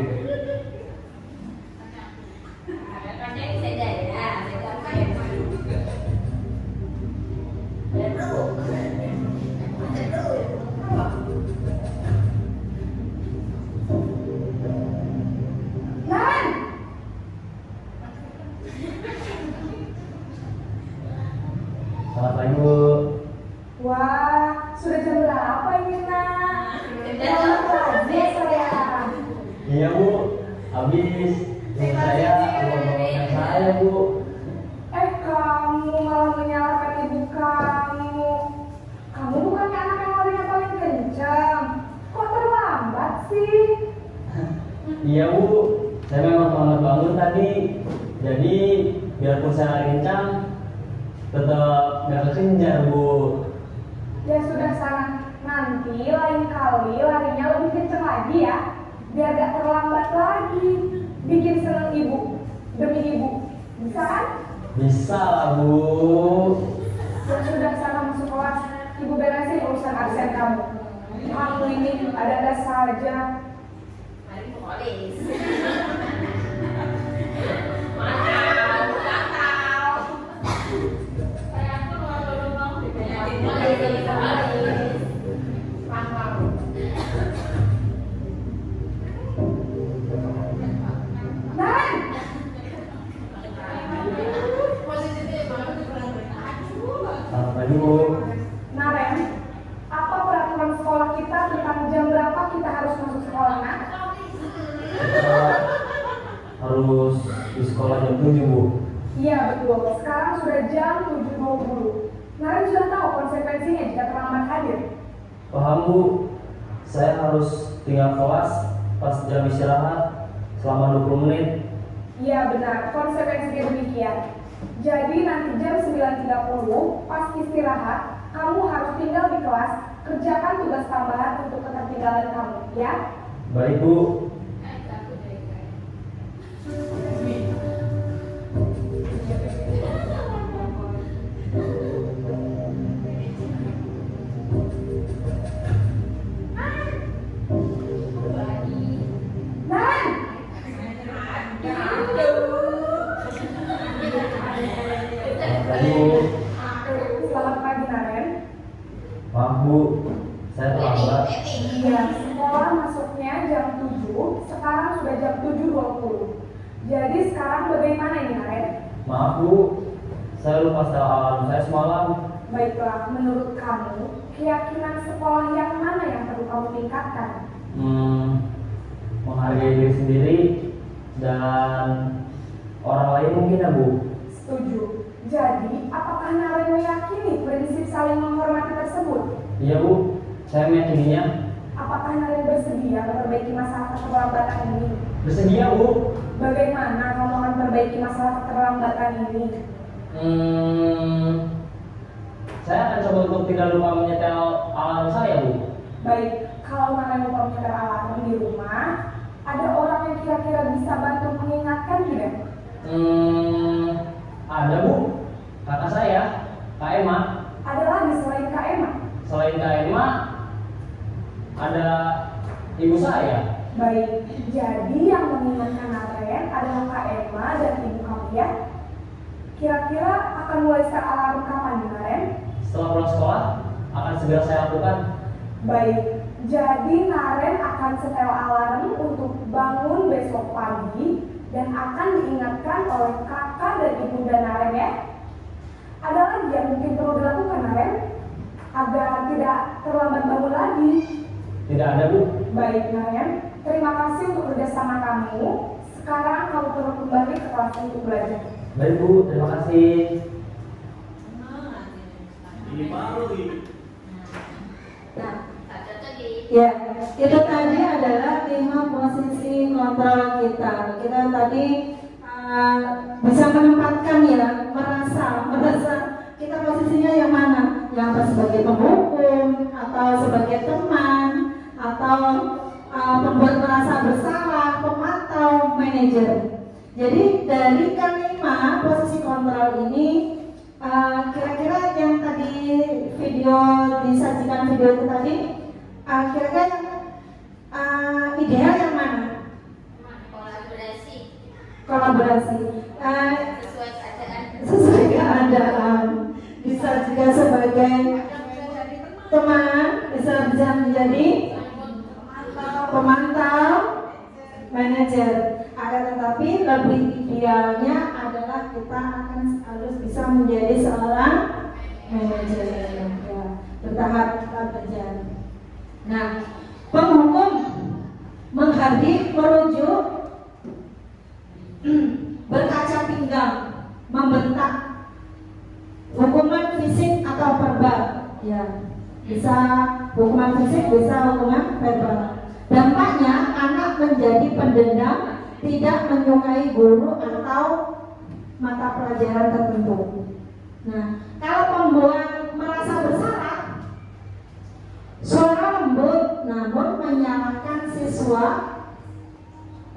Nan! Selamat pagi, Bu. Wah, sudah jam berapa ini nak? Selamat pagi sayang. Iya, Bu. Habis ibu saya abang-abangan saya, Bu. Kamu malah menyalahkan ibu kamu. Kamu bukannya anak yang larinya paling kencang. Kok terlambat sih? Iya, Bu. Saya memang terlambat bangun tadi. Jadi biarpun saya lari kencang, tetap nggak kekejar, Bu. Ya sudah sana. Nanti lain kali larinya lebih kencang lagi ya. Biar gak terlambat lagi. Bikin seneng ibu. Demi ibu. Bisa kan? Bisa lah, Bu. Ya sudah sana masuk kelas. Ibu beresin urusan absen kamu. Kamu ini ada-ada saja. Nan! Selamat pagi, Bu. Naren, apa peraturan sekolah kita tentang jam berapa kita harus masuk sekolah, nak? Kita harus di sekolah jam 7, Bu. Iya betul, sekarang sudah jam 7.20. Naren sudah tahu konsekuensinya jika terlambat hadir. Paham, Bu. Saya harus tinggal kelas pas jam istirahat selama 20 menit. Iya benar, konsekuensinya demikian. Jadi nanti jam 9.30 pas istirahat, kamu harus tinggal di kelas, kerjakan tugas tambahan untuk ketertinggalan kamu, ya? Baik, Bu. Nan! Selamat pagi, Bu. Selamat pagi, Naren. Maaf, Bu. Saya terlambat. Iya, sekolah masuknya jam 7, sekarang sudah jam 7.20. Jadi sekarang bagaimana ini, Naren? Maaf, Bu. Saya lupa setel alarm saya semalam. Baiklah, menurut kamu, keyakinan sekolah yang mana yang perlu kamu tingkatkan? Menghargai diri sendiri dan orang lain mungkin ya, Bu. Setuju. Jadi, apakah Naren meyakini prinsip saling menghormati tersebut? Iya, Bu. saya meyakininya. Apakah Naren bersedia memperbaiki masalah keterlambatan ini? Bersedia, Bu. Bagaimana kamu akan memperbaiki masalah keterlambatan ini? Saya akan coba untuk tidak lupa menyetel alarm saya, Bu. Baik, kalau Naren lupa menyetel alarm di rumah, ada orang yang kira-kira bisa bantu mengingatkan tidak? Ada, Bu. Kakak saya, Kak Emma. Ada lagi selain Kak Emma? Selain Kak Emma, ada ibu saya. Baik, jadi yang mengingatkan Naren adalah Kak Emma dan ibu kamu ya? Kira-kira akan mulai start alarm kapan nih Naren? Setelah pulang sekolah, akan segera saya lakukan. Baik, jadi Naren akan setel alarm untuk bangun besok pagi dan akan diingatkan oleh kakak dan ibunda Naren ya. Ada lagi yang mungkin perlu dilakukan Naren agar tidak terlambat bangun lagi. Tidak ada, Bu. Baik Naren, terima kasih untuk kerjasama kamu. Sekarang kamu perlu kembali ke kelas untuk belajar. Baik, Bu. Terima kasih. Nah, ya, itu tadi adalah 5 posisi kontrol kita. Kita tadi bisa menempatkan ya, merasa kita posisinya yang mana? Yang sebagai penghukum atau sebagai teman atau pembuat merasa bersalah, pemantau, manajer. Jadi dari kelima posisi kontrol ini kira-kira yang tadi video disajikan video itu tadi kira-kira ideal yang mana? Kolaborasi sesuai keadaan, bisa juga sebagai teman, bisa menjadi pemantau, manajer. Akan tetapi lebih idealnya adalah kita harus bisa menjadi seorang manajer ya, bertahap kita belajar. Nah, penghukum menghadir, merujuk, berkaca pinggang, membentak, hukuman fisik atau verbal ya, bisa hukuman fisik, bisa hukuman verbal. Dampaknya anak menjadi pendendam, tidak menyukai guru atau mata pelajaran tertentu. Nah, kalau pembuat merasa bersalah, suara lembut namun menyalahkan siswa,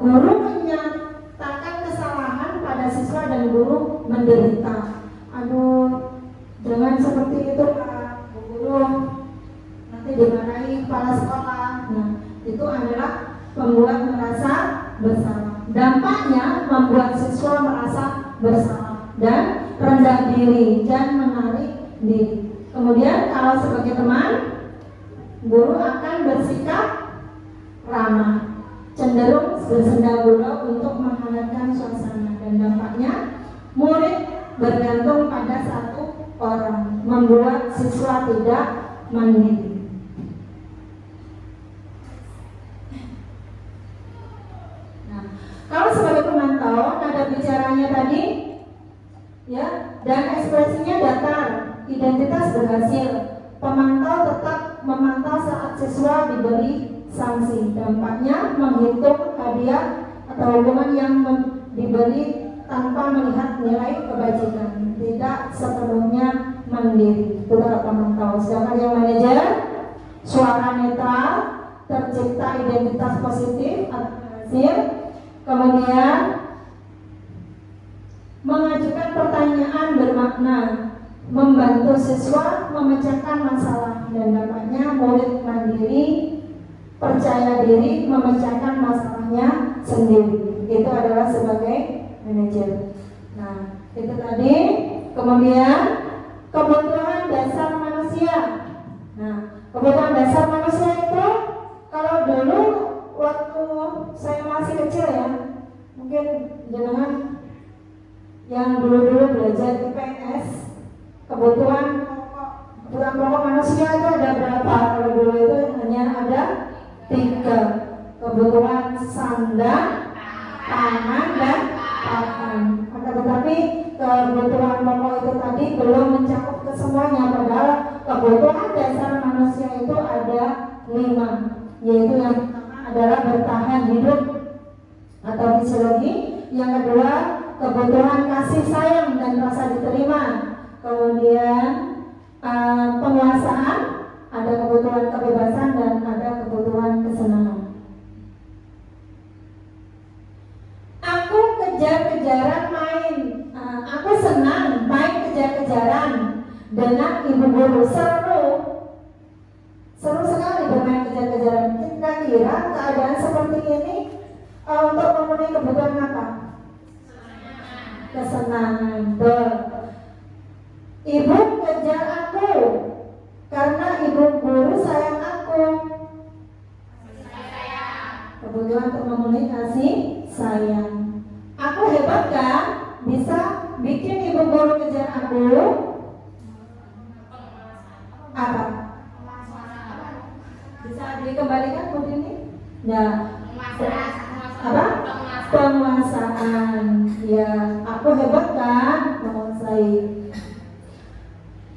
guru menyatakan kesalahan pada siswa dan guru menderita. Aduh, jangan seperti itu Pak, Bu Guru, nanti dimarahi kepala sekolah. Nah, itu adalah pembuat merasa bersalah. Dampaknya membuat siswa merasa bersalah dan rendah diri dan menarik diri. Kemudian kalau sebagai teman, guru akan bersikap ramah, cenderung bersenda gurau untuk menghangatkan suasana, dan dampaknya murid bergantung pada satu orang, membuat siswa tidak mandiri. Kalau sebagai pemantau, nada bicaranya tadi ya, dan ekspresinya datar, identitas berhasil. Pemantau tetap memantau saat siswa diberi sanksi. Dampaknya menghitung hadiah atau hukuman yang diberi tanpa melihat nilai kebajikan, tidak sepenuhnya mandiri. Itu para pemantau. Sedangkan yang manajer, suara netral, tercipta identitas positif atau hasil. Kemudian mengajukan pertanyaan bermakna, membantu siswa memecahkan masalah, dan dampaknya murid mandiri, percaya diri, memecahkan masalahnya sendiri. Itu adalah sebagai manajer. Nah, itu tadi. Kemudian kebutuhan dasar manusia. Nah, kebutuhan dasar manusia itu kalau dulu waktu saya masih kecil ya, mungkin jenengan yang dulu belajar IPS, kebutuhan pokok manusia itu ada berapa? Kalau dulu itu hanya ada 3, kebutuhan sandang, pangan, dan pakan. Akan tetapi kebutuhan pokok itu tadi belum mencakup ke semuanya, padahal kebutuhan dasar manusia itu ada 5, yaitu yang pertama adalah bertahan hidup atau fisiologi, yang kedua kebutuhan kasih sayang dan rasa diterima, kemudian penguasaan, ada kebutuhan kebebasan dan ada kebutuhan kesenangan. Aku kejar-kejaran main, aku senang main kejar-kejaran dengan ibu guru. Seru sekali bermain kejar-kejaran. Kira-kira keadaan seperti ini untuk memenuhi kebutuhan apa? Kesenangan. Ibu kejar aku karena ibu guru sayang aku. Kebutuhan untuk memenuhi kasih sayang. Aku hebat kan? Bisa bikin ibu guru kejar aku. Apa? Bisa dikembalikan Bu ini? Ya. Apa? Penguasaan. Ya, aku hebat kan menguasai.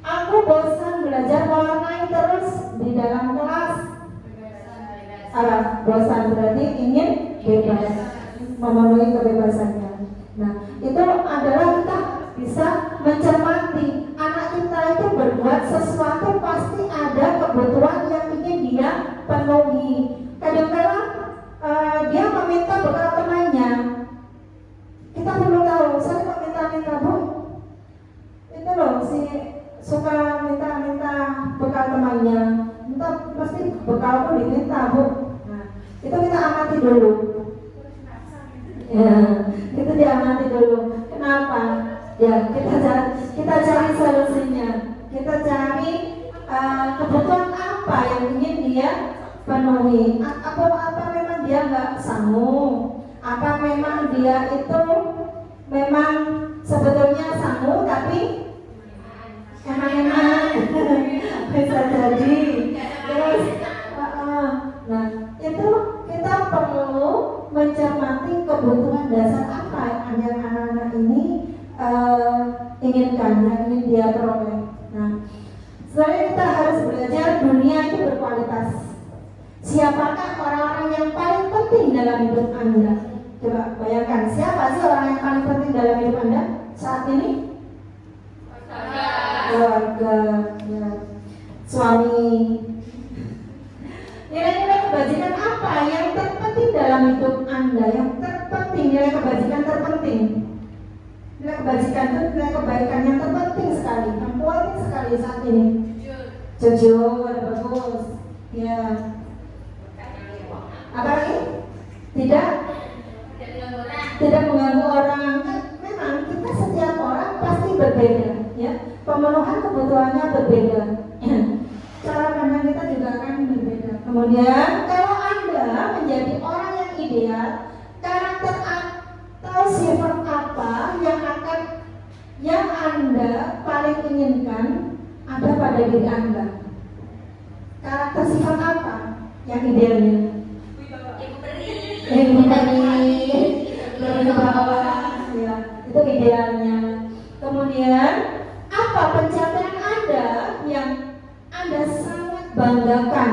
Aku bosan belajar mewarnai terus di dalam kelas. Bosan berarti ingin bebas, memenuhi kebebasannya. Nah, itu adalah kita bisa mencermati anak kita itu berbuat sesuatu pasti ada kebutuhan yang ingin dia penuhi. Kadang-kadang dia meminta bekal temannya. Kita perlu tahu, saya meminta-minta Bu. Itu loh si suka minta bekal temannya. Minta pasti bekal pun diminta Bu. Nah, itu kita amati dulu. Ya, itu diamati dulu. Kenapa? Ya, kita cari solusinya. Kita cari kebutuhan apa yang ingin dia penuhi. Apa memang dia nggak sanggup? Apa memang dia itu memang sebetulnya sanggup tapi emang bisa jadi. Terus, nah itu kita perlu mencermati kebutuhan dasar apa yang anak-anak ini inginkan, yang ingin dia peroleh. Nah, sebenarnya kita harus belajar dunia itu berkualitas. Siapakah orang-orang yang paling penting dalam hidup Anda? Coba bayangkan, siapa sih orang yang paling penting dalam hidup Anda saat ini? Keluarga, ya. Suami. Nilai-nilai kebajikan apa yang terpenting dalam hidup Anda? Yang terpenting, nilai kebajikan terpenting. Nilai kebajikan itu nilai kebaikan yang terpenting sekali, yang penting sekali saat ini. Jujur, bagus. Ya. Apa lagi? Tidak mengganggu orang. Memang kita setiap orang pasti berbeda, ya. Pemenuhan kebutuhannya berbeda. Cara pandang kita juga akan berbeda. Kemudian kalau Anda menjadi orang yang ideal, karakter atau sifat apa yang Anda paling inginkan ada pada diri Anda? Karakter sifat apa yang idealnya? Ibu beri, berwibawa, ya, itu idealnya. Kemudian apa pencapaian Anda yang Anda sangat banggakan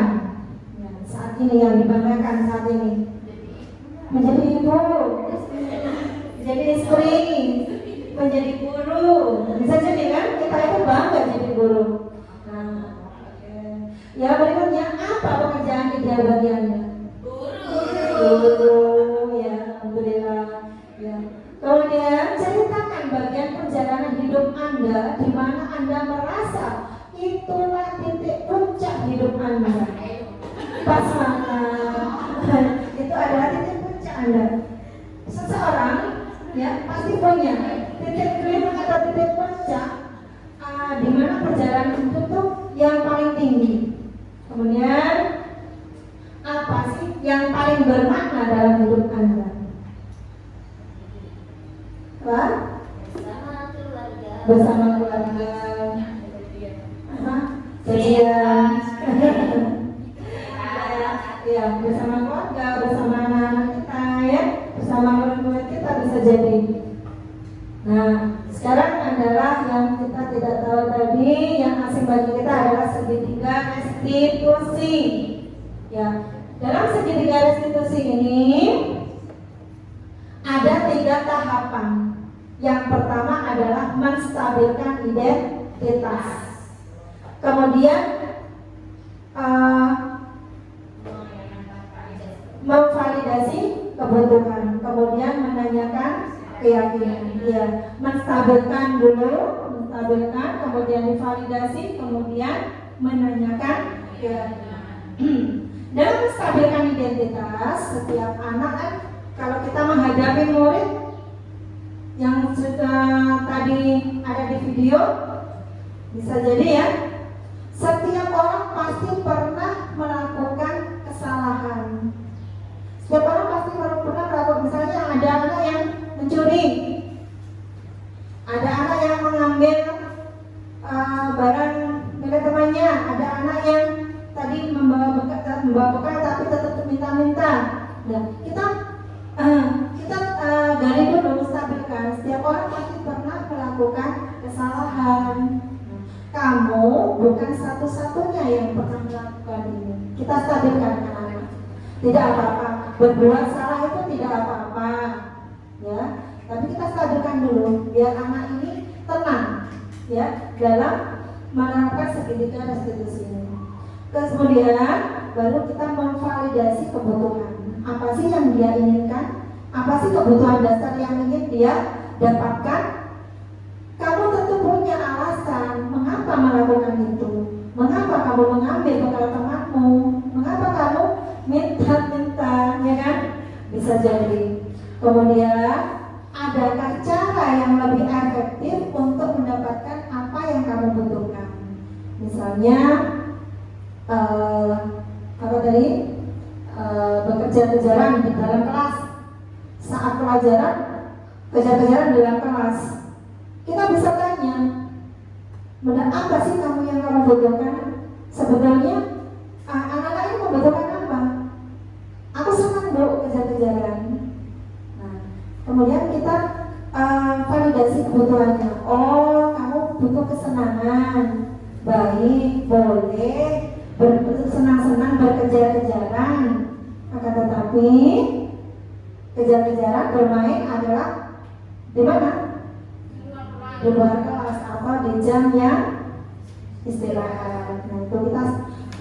ya, saat ini, yang dibanggakan saat ini? Menjadi ibu, menjadi istri, menjadi guru. Bisa jadi kan kita itu bangga jadi guru. Nah, ya berikutnya apa pekerjaan ideal bagi Anda? Guru, ya, alhamdulillah. Ya. Kemudian ceritakan bagian perjalanan hidup Anda di mana Anda merasa itulah titik puncak hidup Anda. Pas mana? Itu adalah titik puncak Anda. Seseorang, ya, pasti punya titik klimak atau titik puncak di mana perjalanan hidup itu yang paling tinggi. Kemudian apa sih yang paling bermakna dalam hidup Anda? Apa? Bersama keluarga. Kajian. Ya, bersama keluarga, bersama anak-anak kita, ya, bersama murid-murid kita bisa jadi. Nah, sekarang adalah yang kita tidak tahu tadi, yang asing bagi kita adalah segitiga restitusi. segitiga restitusi ini ada 3 tahapan. Yang pertama adalah menstabilkan identitas. Kemudian memvalidasi kebutuhan, kemudian menanyakan keyakinan. Ya, menstabilkan dulu, kemudian divalidasi, kemudian menanyakan keyakinan. Dalam menstabilkan identitas, setiap anak kan, kalau kita menghadapi murid yang sudah tadi ada di video, bisa jadi ya, setiap orang pasti pernah melakukan kesalahan. Setiap orang pasti pernah melakukan, misalnya ada anak yang mencuri, ada anak yang mengambil barang milik temannya, ada anak yang tadi membawa bekal tapi tetap minta-minta. Nah, kita dari dulu stabilkan. Setiap orang pasti pernah melakukan kesalahan. Kamu bukan satu-satunya yang pernah melakukan ini. Kita stabilkan anak-anak. Tidak apa-apa. Berbuat salah itu tidak apa-apa, ya. Tapi kita stabilkan dulu, biar anak ini tenang, ya, dalam menerapkan segitiga restitusi ini. Kemudian baru kita memvalidasi kebutuhan. Apa sih yang dia inginkan? Apa sih kebutuhan dasar yang ingin dia dapatkan? Kamu tentu punya alasan mengapa melakukan itu. Mengapa kamu mengambil bekal temanmu? Mengapa kamu minta-minta, ya kan? Bisa jadi. Kemudian, adakah cara yang lebih efektif untuk mendapatkan apa yang kamu butuhkan? Misalnya, bekerja-kejaran di dalam kelas. Saat pelajaran, kejar-kejaran di dalam kelas, kita bisa tanya, benar apa sih yang kamu butuhkan? Sebetulnya anak-anak ini membutuhkan apa? Aku senang Bu kejar-kejaran. Nah, kemudian kita validasi kebutuhannya. Oh, kamu butuh kesenangan. Baik, boleh bersenang-senang berkejar-kejaran. Akan tetapi kejar-kejaran bermain adalah di mana? Di luar kelas atau di jam yang istirahat. Nah, itu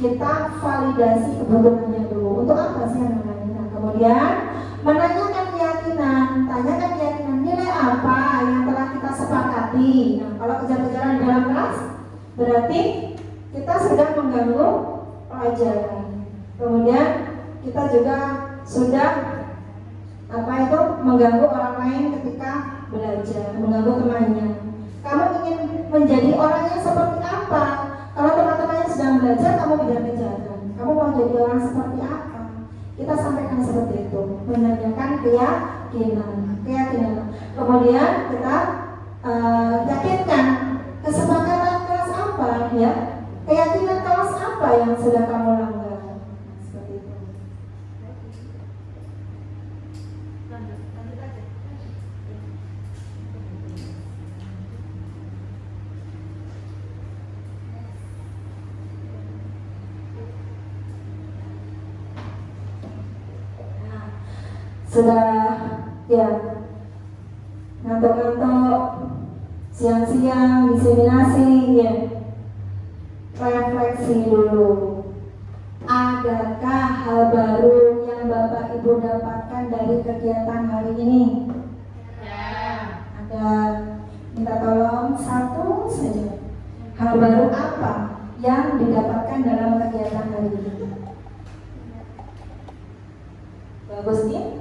kita validasi kebutuhannya dulu. Untuk apa sih anak-anak? Nah, kemudian menanyakan keyakinan, tanyakan keyakinan, nilai apa yang telah kita sepakati. Nah, kalau kejar-kejaran di dalam kelas berarti kita sudah mengganggu pelajaran. Kemudian kita juga sudah mengganggu orang lain ketika belajar, mengganggu temannya. Kamu ingin menjadi orang yang seperti apa? Kalau teman-temannya sedang belajar, kamu kejar-kejaran. Kamu mau jadi orang seperti apa? Kita sampaikan seperti itu, menanyakan keyakinan. Kemudian kita yakinkan kesepakatan kelas apa, ya? Keyakinan kelas apa yang sudah kamu langgar? Seperti itu. Sudah ya ngantuk-ngantuk, siang-siang diseminasi, ya refleksi dulu. Adakah hal baru yang Bapak Ibu dapatkan dari kegiatan hari ini? Ya. Ada, minta tolong satu saja. Hal baru apa yang didapatkan dalam kegiatan hari ini? Bagus nih.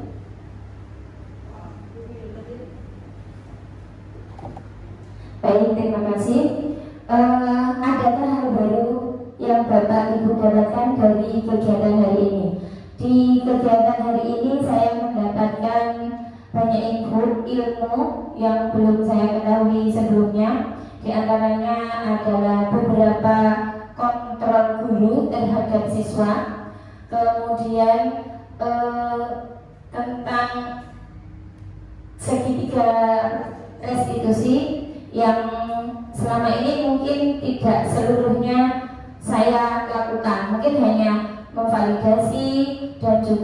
Baik, terima kasih. Adakah hal baru yang Bapak Ibu dapatkan dari kegiatan hari ini? Di kegiatan hari ini saya mendapatkan banyak ilmu yang belum saya ketahui sebelumnya. Di antaranya adalah beberapa kontrol guru terhadap siswa, kemudian tentang segitiga restitusi yang selama ini mungkin tidak seluruhnya saya lakukan, mungkin hanya memvalidasi dan juga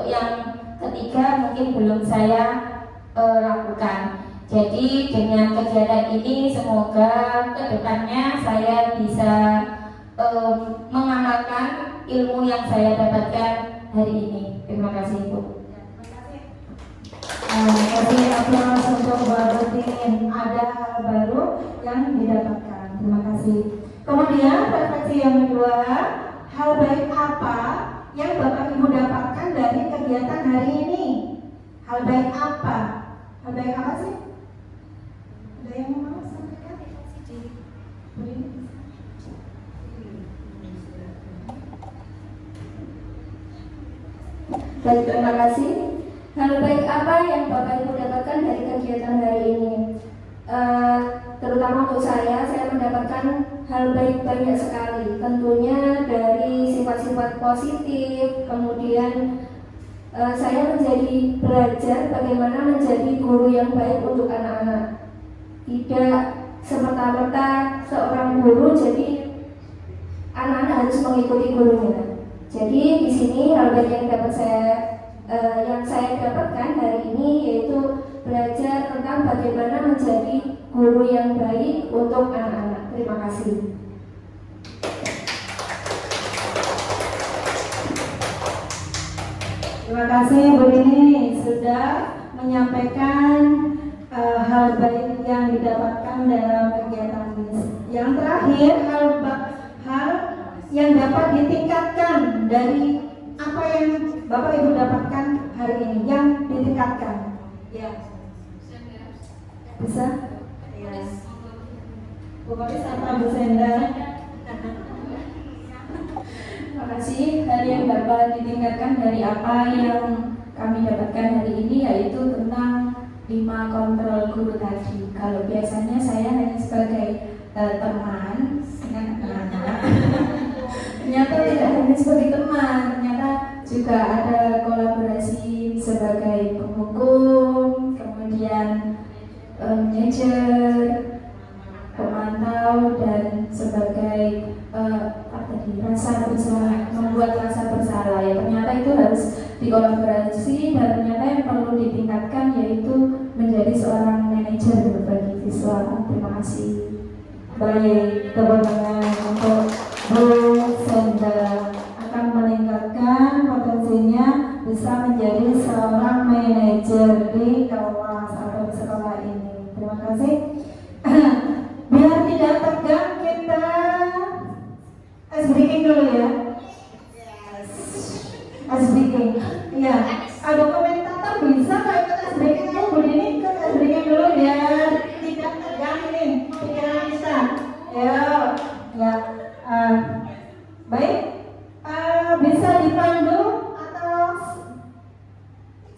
untuk yang ketiga mungkin belum saya lakukan. Jadi dengan kegiatan ini semoga kedepannya saya bisa mengamalkan ilmu yang saya dapatkan hari ini. Terima kasih Bu. Terima kasih aplaus untuk Mbak Rutin. Ada hal baru yang didapatkan. Terima kasih. Kemudian refleksi yang kedua, hal baik apa yang Bapak Ibu dapatkan dari kegiatan hari ini? Hal baik apa? Hal baik apa sih? Ada yang mau sampaikan? Baik, terima kasih. Hal baik apa yang Bapak Ibu dapatkan dari kegiatan hari ini? Terutama untuk saya mendapatkan hal baik banyak sekali. Tentunya dari sifat-sifat positif, kemudian saya menjadi belajar bagaimana menjadi guru yang baik untuk anak-anak. Tidak semerta-merta seorang guru jadi anak-anak harus mengikuti gurunya. Jadi di sini hal baik yang saya dapatkan hari ini yaitu belajar tentang bagaimana menjadi guru yang baik untuk anak-anak. Terima kasih. Terima kasih Bu Dini sudah menyampaikan hal baik yang didapatkan dalam kegiatan MIS. Yang terakhir, hal yang dapat ditingkatkan dari apa yang Bapak Ibu dapatkan hari ini, yang ditingkatkan. Ya. Bisa? Ya. Bu Kolis sama Bu Senda. Terima kasih. Hal yang dapat ditingkatkan dari apa yang kami dapatkan hari ini yaitu tentang 5 kontrol guru tadi. Kalau biasanya saya hanya sebagai teman dengan anak-anak, ternyata tidak hanya sebagai teman, ternyata juga ada kolaborasi sebagai penghukum, kemudian manajer, pemantau, dan sebagai rasa bersalah, membuat rasa bersalah. Ya, ternyata itu harus dikolaborasi dan ternyata yang perlu ditingkatkan yaitu menjadi seorang manajer bagi siswa. Terima kasih. Baik, tepuk tangan untuk Bu Senda, akan meningkatkan potensinya bisa menjadi seorang manajer di kelas atau di sekolah ini. Terima kasih. Biar tidak tegang, kita ice breaking dulu ya. Ice breaking. Ya, ada komentator bisa nggak ikut ice breaking? Bu Dini ikut ice breaking dulu biar tidak tegang ini pikiran kita. Ya, ya. Baik. Bisa dipandu atau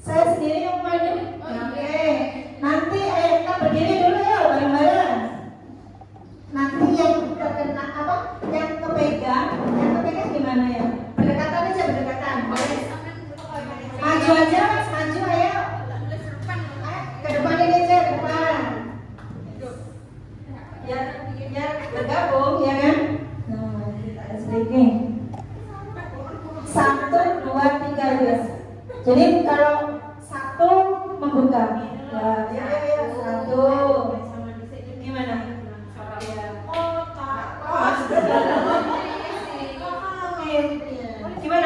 saya sendiri yang pandu? Oke. Nanti kita berdiri dulu ya bareng-bareng. Nanti yang terkena apa? Yang kepegang gimana ya? Berdekatan aja, berdekatan. Boleh. Maju aja, Mas, maju ayo. Ke depan ini aja, ke depan. Ya bergabung ya kan? Nah, kita speaking. 1, 2, 3 ya. Jadi kalau 1 membuka. Ya, 1. Gimana?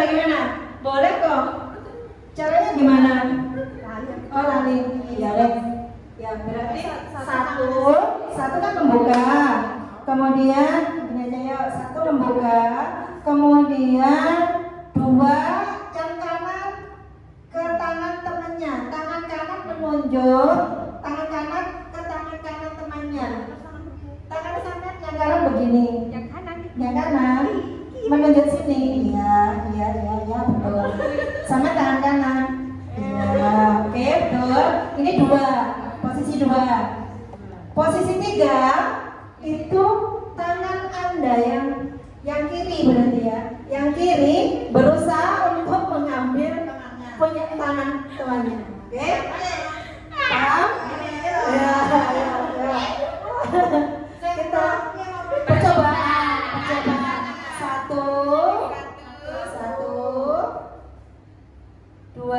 Gimana? Boleh kok. Caranya gimana? Oh, lari. Ya, ya berarti 1 kan membuka. Kemudian ini aja ya, 1 membuka. Kemudian 2 jam kanan ke tangan temannya. Tangan kanan menunjuk, tangan kanan ke tangan kanan temannya. Tangan yang kanan begini. Yang kanan menunjuk sini. Iya, betul. Sama tangan kanan. Iya, oke, betul. Ini 2, posisi 2. Posisi 3 itu tangan Anda yang kiri berarti ya. Yang kiri berusaha untuk mengambil punya tangan temannya. Oke? Paham? Ya. Kita percobaan. 1, 2,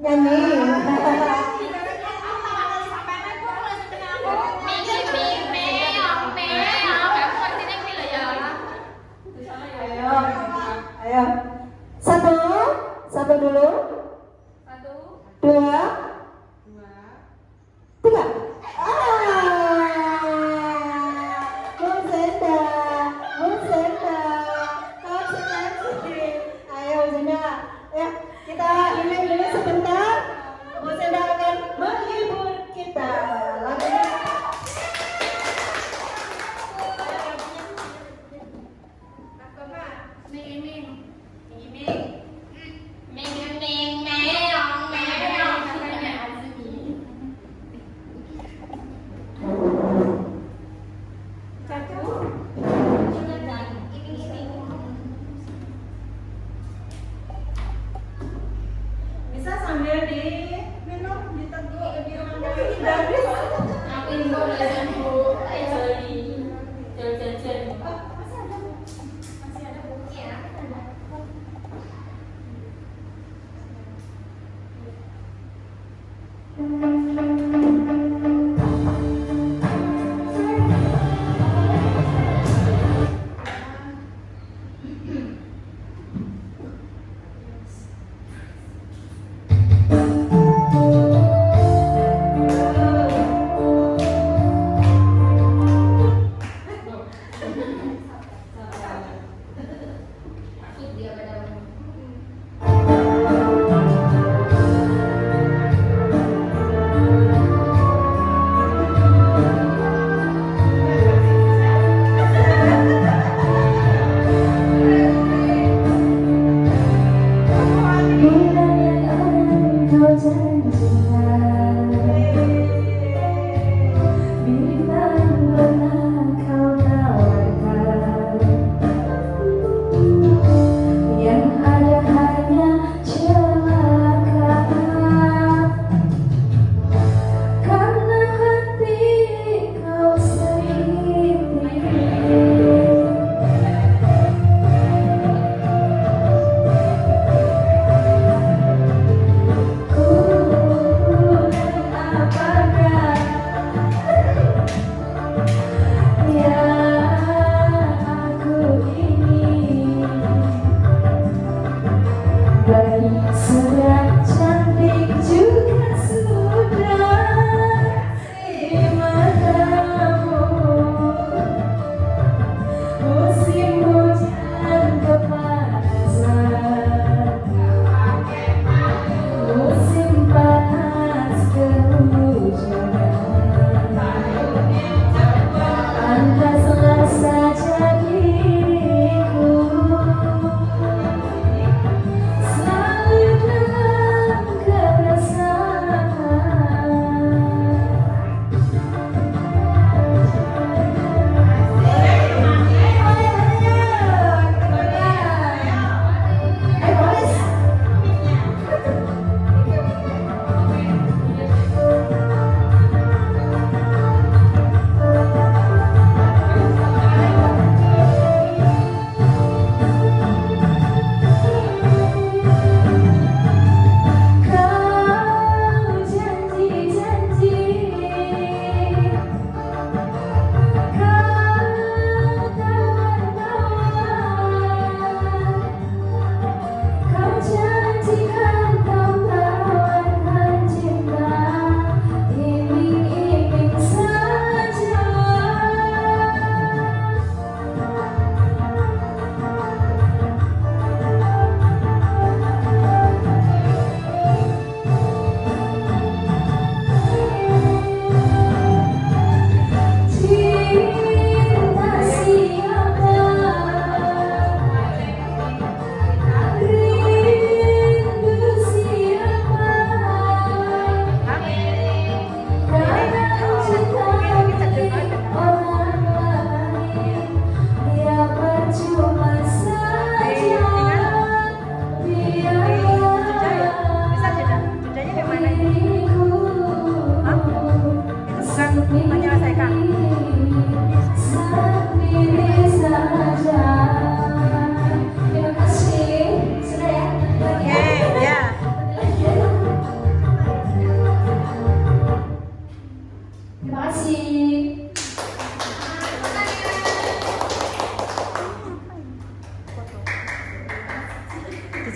Nyanyi. Ayo, ayo. Satu dulu. Dua. Tiga. Musenda. Ayo Musenda. Ya, kita ini dulu sebentar. Musenda akan menghibur kita. Lagunya.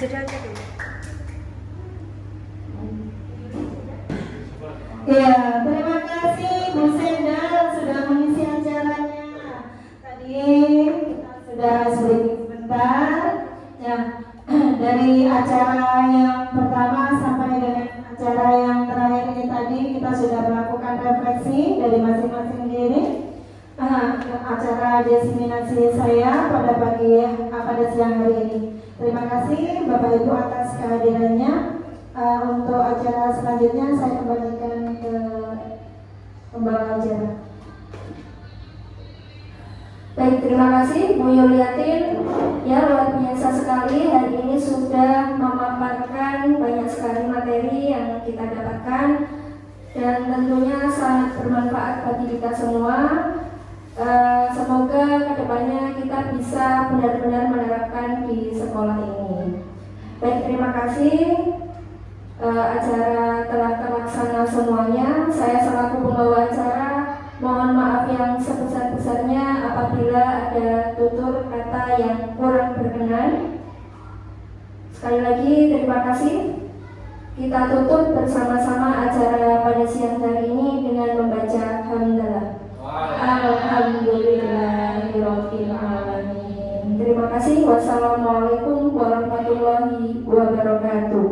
jeda aja dulu. Ya, terima kasih Bu Senda sudah mengisi acaranya. Tadi kita sudah sedikit sebentar. Ya, dari acara yang pertama sampai dengan acara yang terakhir ini tadi kita sudah melakukan refleksi dari masing-masing diri. Acara diseminasi saya pada siang hari ini. Terima kasih Bapak Ibu atas kehadirannya. Untuk acara selanjutnya saya kembalikan ke pembawa acara. Baik, terima kasih Bu Yuliatin. Ya, luar biasa sekali hari ini sudah memaparkan banyak sekali materi yang kita dapatkan dan tentunya sangat bermanfaat bagi kita semua. Semoga kedepannya kita bisa benar-benar menerapkan di sekolah ini. Baik, terima kasih. Acara telah terlaksana semuanya. Saya selaku pembawa acara mohon maaf yang sebesar-besarnya apabila ada tutur kata yang kurang berkenan. Sekali lagi terima kasih. Kita tutup bersama-sama acara pada siang hari ini dengan membaca hamdalah. Alhamdulillahirabbil alamin. Terima kasih. Wassalamualaikum warahmatullahi wabarakatuh.